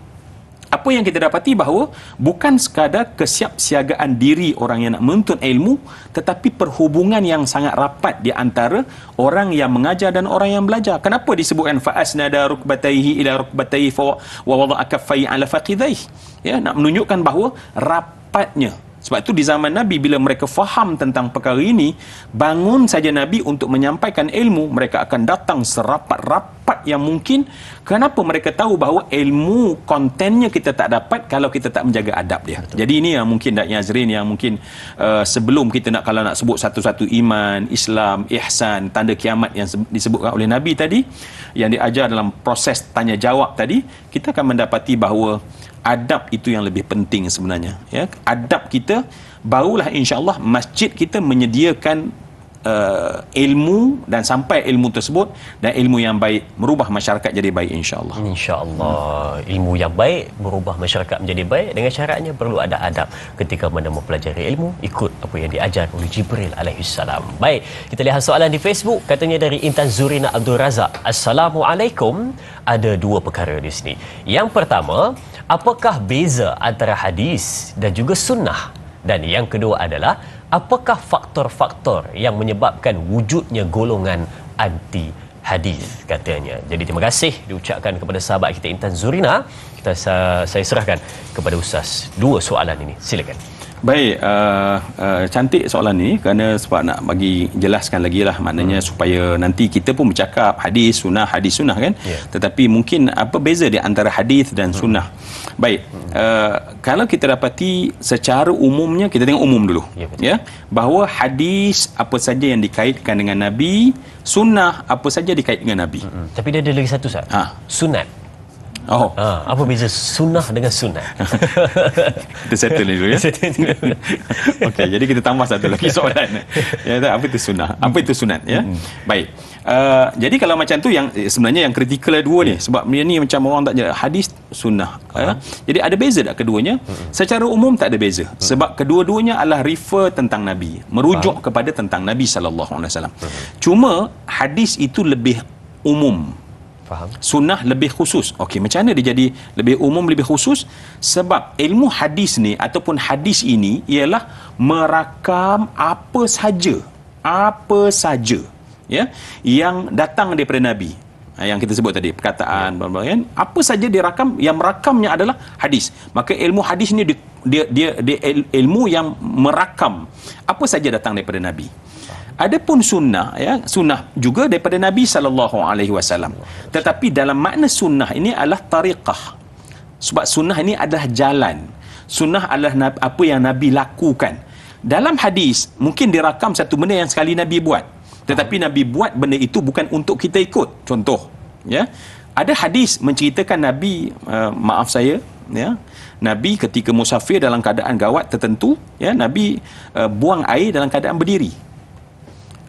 apa yang kita dapati bahawa bukan sekadar kesiapsiagaan diri orang yang nak menuntut ilmu, tetapi perhubungan yang sangat rapat di antara orang yang mengajar dan orang yang belajar. Kenapa disebutkan fa'asnada rukbatayhi ila rukbatayhi wa wada'a kaffayhi ala faqidayhi? Ya, nak menunjukkan bahawa rapatnya Sebab itu di zaman Nabi, bila mereka faham tentang perkara ini, bangun saja Nabi untuk menyampaikan ilmu, mereka akan datang serapat-rapat yang mungkin. Kenapa? Mereka tahu bahawa ilmu kontennya kita tak dapat kalau kita tak menjaga adab dia. Betul. Jadi ini yang mungkin Dr. Yazrin, yang mungkin sebelum kita kalau nak sebut satu-satu iman, Islam, ihsan, tanda kiamat yang disebutkan oleh Nabi tadi, yang diajar dalam proses tanya jawab tadi, kita akan mendapati bahawa adab itu yang lebih penting sebenarnya, ya. Adab kita, barulah insya-Allah masjid kita menyediakan ilmu, dan sampai ilmu tersebut dan ilmu yang baik merubah masyarakat jadi baik, insya-Allah. Insya-Allah. Ilmu yang baik merubah masyarakat menjadi baik. Dengan syaratnya perlu ada adab ketika mana mempelajari ilmu, ikut apa yang diajar oleh Jibril alaihissalam. Baik, kita lihat soalan di Facebook. Katanya dari Intan Zurina Abdul Razak. Assalamualaikum. Ada dua perkara di sini. Yang pertama, apakah beza antara hadis dan juga sunnah? Dan yang kedua adalah, apakah faktor-faktor yang menyebabkan wujudnya golongan anti hadis, katanya. Jadi terima kasih diucapkan kepada sahabat kita Intan Zurina. Saya serahkan kepada Ustaz dua soalan ini. Silakan. Baik, cantik soalan ni, kerana sebab nak bagi jelaskan lagi lah, maknanya supaya nanti kita pun bercakap hadis sunnah kan, tetapi mungkin apa beza di antara hadis dan sunnah. Baik, kalau kita dapati secara umumnya, kita tengok umum dulu, ya, bahawa hadis apa saja yang dikaitkan dengan Nabi, sunnah apa saja dikaitkan dengan Nabi. Tapi dia ada lagi satu, Ustaz. Sunat. Oh. Apa beza sunnah dengan sunat? Kita settle dulu, ya. Okey, jadi kita tambah satu lagi soalan. Ya, apa itu sunnah? Apa itu sunat, ya? Baik. Jadi kalau macam tu, yang sebenarnya yang kritikal dua ni, sebab ni macam orang tak jelas hadis sunnah. Jadi ada beza tak keduanya? Secara umum tak ada beza, sebab kedua-duanya adalah refer tentang Nabi, merujuk kepada tentang Nabi sallallahu alaihi wasallam. Cuma hadis itu lebih umum. Faham. Sunnah lebih khusus. Okey, macam mana dia jadi lebih umum, lebih khusus? Sebab ilmu hadis ni ataupun hadis ini ialah merakam apa saja ya yang datang daripada Nabi. Yang kita sebut tadi, perkataan, kan? Apa saja dirakam, yang merakamnya adalah hadis. Maka ilmu hadis ni dia ilmu yang merakam apa saja datang daripada Nabi. Adapun sunnah, ya, sunnah juga daripada Nabi sallallahu alaihi wasallam. Tetapi dalam makna sunnah ini adalah tariqah. Sebab sunnah ini adalah jalan. Sunnah adalah apa yang Nabi lakukan. Dalam hadis mungkin dirakam satu benda yang sekali Nabi buat. Tetapi Nabi buat benda itu bukan untuk kita ikut. Contoh, ya. Ada hadis menceritakan Nabi, Nabi ketika musafir dalam keadaan gawat tertentu, ya, Nabi buang air dalam keadaan berdiri.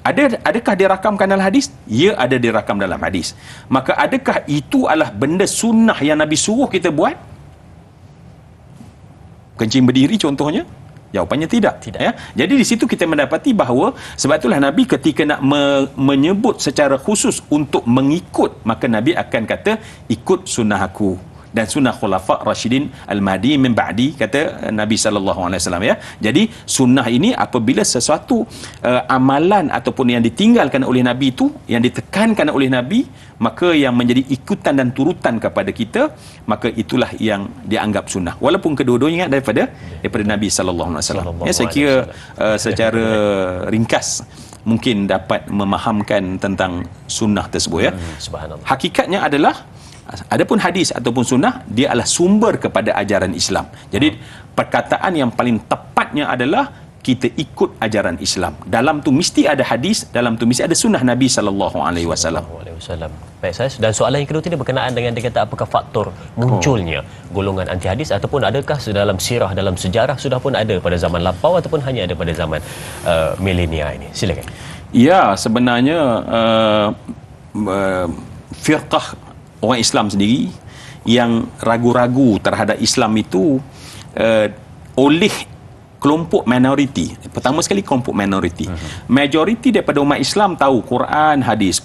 Adakah dirakamkan dalam hadis? Ya, ada dirakam dalam hadis. Maka adakah itu adalah benda sunnah yang Nabi suruh kita buat? Kencing berdiri contohnya? Jawapannya tidak. Ya? Jadi di situ kita mendapati bahawa sebab itulah Nabi ketika nak menyebut secara khusus untuk mengikut, maka Nabi akan kata, ikut sunnah aku dan sunnah khulafa Rashidin Al-Mahdi min ba'di, kata Nabi sallallahu alaihi wasallam, ya. Jadi sunnah ini apabila sesuatu amalan ataupun yang ditinggalkan oleh Nabi itu, yang ditekankan oleh Nabi, maka yang menjadi ikutan dan turutan kepada kita, maka itulah yang dianggap sunnah. Walaupun kedua-duanya daripada Nabi sallallahu alaihi wasallam. Ya, saya kira secara ringkas mungkin dapat memahamkan tentang sunnah tersebut, ya. Subhanallah. Hakikatnya adalah, adapun hadis ataupun sunnah, dia adalah sumber kepada ajaran Islam. Jadi perkataan yang paling tepatnya adalah kita ikut ajaran Islam. Dalam tu mesti ada hadis, dalam tu mesti ada sunnah Nabi sallallahu alaihi wasallam. Baik, saya. Dan soalan yang kedua tidak berkenaan dengan dia kata apakah faktor munculnya golongan anti hadis, ataupun adakah dalam sirah, dalam sejarah sudah pun ada pada zaman lampau ataupun hanya ada pada zaman milenia ini. Silakan. Ya, sebenarnya firqah orang Islam sendiri yang ragu-ragu terhadap Islam itu oleh kelompok minoriti. Pertama sekali kelompok minoriti. Majoriti daripada umat Islam tahu Quran, hadis,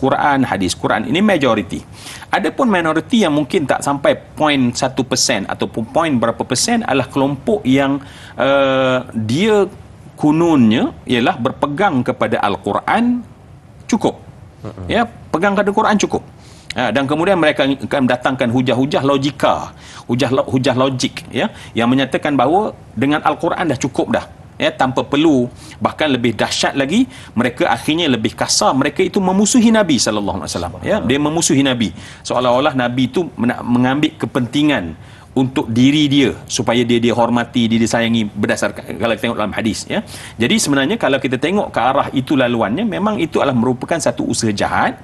ini majoriti. Adapun minoriti yang mungkin tak sampai 0.1% ataupun poin berapa persen adalah kelompok yang dia kununnya ialah berpegang kepada Al-Quran cukup. Ya, pegang kepada Quran cukup. Dan kemudian mereka akan mendatangkan hujah-hujah logika, hujah logik, ya, yang menyatakan bahawa dengan Al-Quran dah cukup dah. tanpa perlu. Bahkan lebih dahsyat lagi, mereka akhirnya lebih kasar, mereka itu memusuhi Nabi sallallahu alaihi wasallam, ya, dia memusuhi Nabi, seolah-olah Nabi itu mengambil kepentingan untuk diri dia supaya dia dihormati, dia disayangi berdasarkan kalau kita tengok dalam hadis, ya. Jadi sebenarnya kalau kita tengok ke arah itu laluannya, memang itu adalah merupakan satu usaha jahat,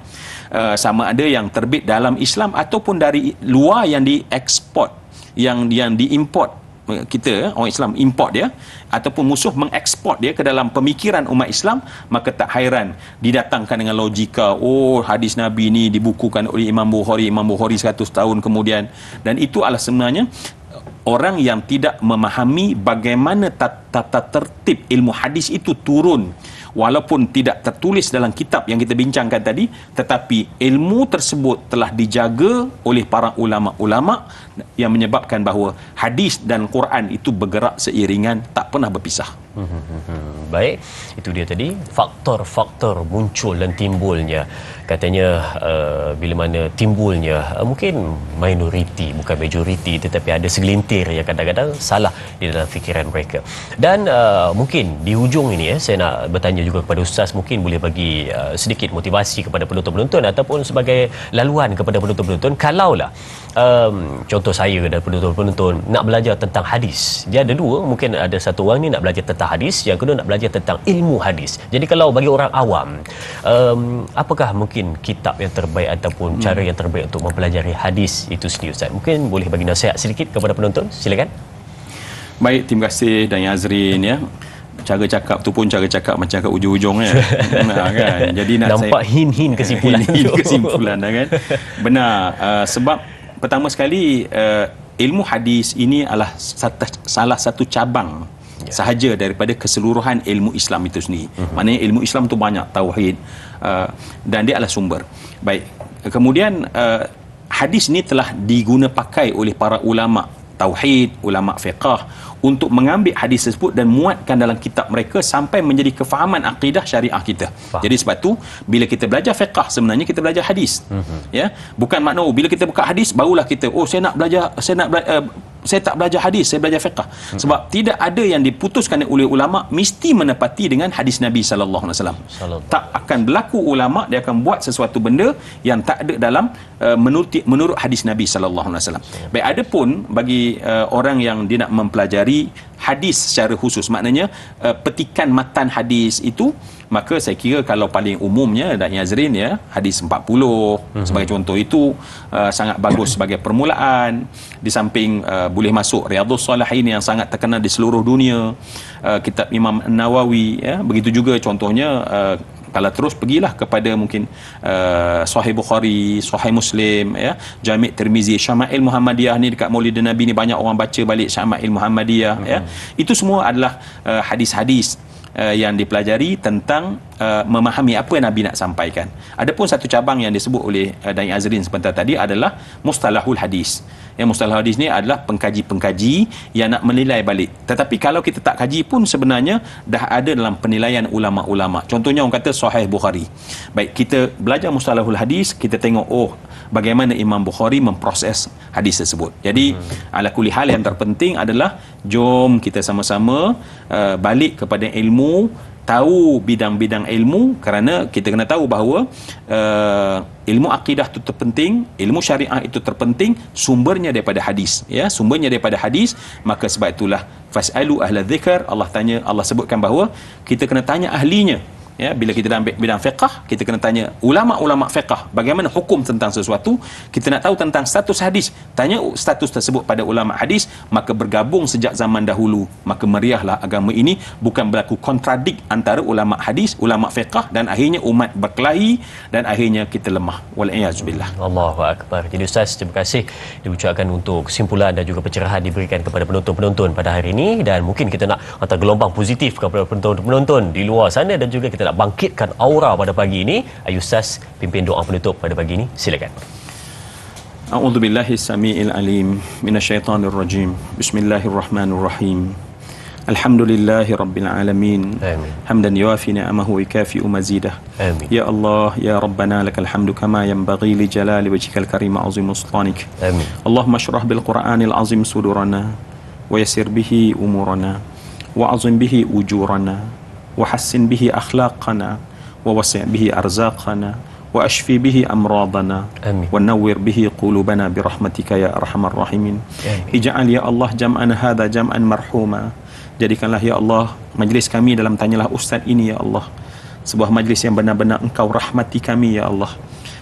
sama ada yang terbit dalam Islam ataupun dari luar yang dieksport, yang diimport. Kita orang Islam import dia ataupun musuh mengeksport dia ke dalam pemikiran umat Islam, maka tak hairan didatangkan dengan logika, oh hadis Nabi ni dibukukan oleh Imam Bukhari 100 tahun kemudian, dan itu adalah sebenarnya orang yang tidak memahami bagaimana tata tertib ilmu hadis itu turun. Walaupun tidak tertulis dalam kitab yang kita bincangkan tadi, tetapi ilmu tersebut telah dijaga oleh para ulama-ulama yang menyebabkan bahawa hadis dan Quran itu bergerak seiringan, tak pernah berpisah. Baik, itu dia tadi faktor-faktor muncul dan timbulnya. Katanya bila mana timbulnya mungkin minoriti bukan majoriti, tetapi ada segelintir yang kadang-kadang salah di dalam fikiran mereka. Dan mungkin di hujung ini saya nak bertanya juga kepada Ustaz, mungkin boleh bagi sedikit motivasi kepada penonton-penonton ataupun sebagai laluan kepada penonton-penonton, kalaulah contoh saya dan penonton-penonton nak belajar tentang hadis. Dia ada dua, mungkin ada satu orang ni nak belajar tentang hadis, yang kedua nak belajar tentang ilmu hadis. Jadi kalau bagi orang awam, apakah mungkin kitab yang terbaik ataupun cara yang terbaik untuk mempelajari hadis itu sendiri, Ustaz? Mungkin boleh bagi nasihat sedikit kepada penonton, silakan. Baik, terima kasih Dan Azrin, ya. Cara cakap tu pun cara cakap macam kat ujung-ujung, ya. Kan? Jadi nak nampak hin-hin kesimpulan. Kesimpulan, kan? Benar. Sebab pertama sekali ilmu hadis ini adalah salah satu cabang sahaja daripada keseluruhan ilmu Islam itu sendiri. Maknanya ilmu Islam tu banyak, tauhid, dan dia adalah sumber. Baik. Kemudian hadis ini telah diguna pakai oleh para ulama tauhid, ulama fiqh untuk mengambil hadis tersebut dan muatkan dalam kitab mereka sampai menjadi kefahaman akidah syariah kita. Jadi sebab tu bila kita belajar fiqh, sebenarnya kita belajar hadis. Ya, bukan makna bila kita buka hadis barulah kita saya tak belajar hadis, saya belajar fiqh. Sebab tidak ada yang diputuskan oleh ulama mesti menepati dengan hadis Nabi sallallahu alaihi wasallam. Tak akan berlaku ulama dia akan buat sesuatu benda yang tak ada dalam menurut hadis Nabi sallallahu alaihi wasallam. Baik, ada pun bagi orang yang dia nak mempelajari hadis secara khusus, maknanya petikan matan hadis itu, maka saya kira kalau paling umumnya Dan Yazrin, ya, hadis 40 sebagai contoh itu sangat bagus sebagai permulaan. Di samping boleh masuk Riyadhus Salihin yang sangat terkenal di seluruh dunia, kitab Imam Nawawi, ya. Begitu juga contohnya kalau terus pergilah kepada mungkin Sahih Bukhari, Sahih Muslim, ya, Jami' Tirmizi, Syama'il Muhammadiyah ni dekat Maulidin Nabi ni banyak orang baca balik Syama'il Muhammadiyah, ya. Itu semua adalah hadis-hadis yang dipelajari tentang memahami apa yang Nabi nak sampaikan. Adapun satu cabang yang disebut oleh Dai Azrin sebentar tadi adalah mustalahul hadis. Yang mustalah hadis ni adalah pengkaji-pengkaji yang nak menilai balik. Tetapi kalau kita tak kaji pun sebenarnya dah ada dalam penilaian ulama-ulama. Contohnya orang kata Sahih Bukhari. Baik, kita belajar mustalahul hadis, kita tengok bagaimana Imam Bukhari memproses hadis tersebut. Jadi ala kulli hal yang terpenting adalah jom kita sama-sama balik kepada ilmu, tahu bidang-bidang ilmu, kerana kita kena tahu bahawa ilmu akidah itu terpenting, ilmu syariah itu terpenting, sumbernya daripada hadis, ya, sumbernya daripada hadis. Maka sebab itulah fasalu ahla dzikr, Allah sebutkan bahawa kita kena tanya ahlinya. Ya, bila kita dalam bidang fiqh, kita kena tanya ulama-ulama fiqh bagaimana hukum tentang sesuatu. Kita nak tahu tentang status hadis, tanya status tersebut pada ulama hadis. Maka bergabung sejak zaman dahulu, maka meriahlah agama ini, bukan berlaku kontradik antara ulama hadis, ulama fiqh, dan akhirnya umat berkelahi dan akhirnya kita lemah. Wal-iyazubillah. Allahu akbar. Jadi Ustaz, terima kasih diucapkan untuk kesimpulan dan juga pencerahan diberikan kepada penonton-penonton pada hari ini. Dan mungkin kita nak hantar gelombang positif kepada penonton-penonton di luar sana, dan juga kita nak bangkitkan aura pada pagi ini. Ayu Ustaz pimpin doa penutup pada pagi ini, silakan. A'udzubillahi samiil alim minasyaitonir rajim. Bismillahirrahmanirrahim. Alhamdulillahi rabbil alamin. Amin. Hamdan yuafi ni'amahu wa yukafi'u mazidah. Amin. Ya Allah, ya Rabbana lakal hamdu kama yanbaghi li jalali wajhikal karim azim sultanik. Amin. Allahumma shrah bil Qur'anil azim sudurana wa yassir bihi umurana وأعظم به أجورنا وحسن به أخلاقنا ووسع به أرزاقنا وأشفي به أمراضنا ونور به قلوبنا برحمتك يا أرحم الراحمين اجعل يا الله جمعنا هذا جمعا مرحوما. Jadikanlah ya Allah majlis kami dalam Tanyalah Ustaz ini ya Allah sebuah majlis yang benar-benar Engkau rahmati kami ya Allah.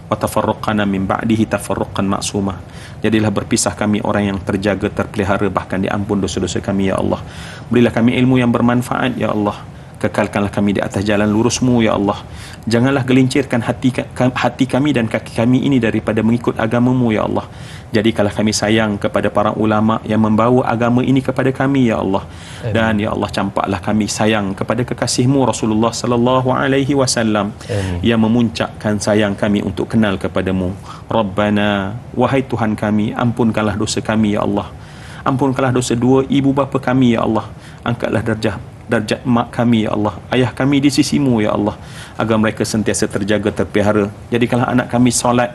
Wa tafarraqana min ba'dihi tafarruqan ma'suma. Jadilah berpisah kami orang yang terjaga, terpelihara, bahkan diampun dosa-dosa kami ya Allah. Berilah kami ilmu yang bermanfaat ya Allah. Kekalkanlah kami di atas jalan lurus-Mu ya Allah. Janganlah gelincirkan hati kami dan kaki kami ini daripada mengikut agama-Mu ya Allah. Jadikanlah kami sayang kepada para ulama yang membawa agama ini kepada kami ya Allah. Dan ya Allah campaklah kami sayang kepada kekasih-Mu Rasulullah sallallahu alaihi wasallam yang memuncakkan sayang kami untuk kenal kepada-Mu. Rabbana, wahai Tuhan kami, ampunkanlah dosa kami ya Allah. Ampunkanlah dosa dua ibu bapa kami ya Allah. Angkatlah darjat mak kami ya Allah, ayah kami di sisi-Mu ya Allah, agar mereka sentiasa terjaga, terpelihara. Jadikanlah anak kami solat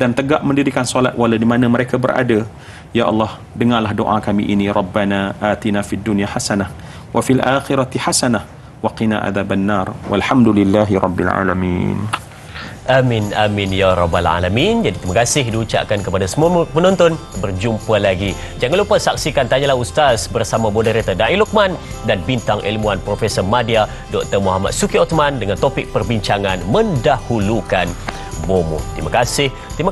dan tegak mendirikan solat wala di mana mereka berada ya Allah. Dengarlah doa kami ini. Rabbana atina fid dunya hasanah wa fil akhirati hasanah wa qina adzabannar walhamdulillahi rabbil alamin. Amin, amin ya rabbal alamin. Jadi terima kasih diucapkan kepada semua penonton. Berjumpa lagi. Jangan lupa saksikan Tanyalah Ustaz bersama moderator Da'i Luqman dan bintang ilmuwan Profesor Madya Dr. Muhammad Suki Othman dengan topik perbincangan mendahulukan bomo. Terima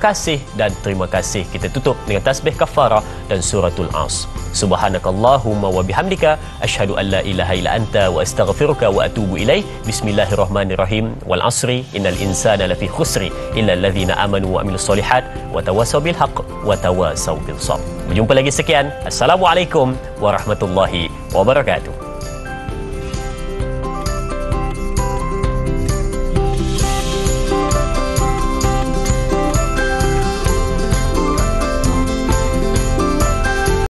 kasih dan terima kasih. Kita tutup dengan tasbih kafarah dan suratul As. Subhanakallahumma wa bihamdika asyhadu an la ilaha illa anta wa astaghfiruka wa atubu ilaik. Bismillahirrahmanirrahim. Wal asri innal insana lafi khusri illa alladhina amanu wa amilus solihat wa tawasaw bil haqq wa tawasaw bil sabr. Berjumpa lagi, sekian. Assalamualaikum warahmatullahi wabarakatuh.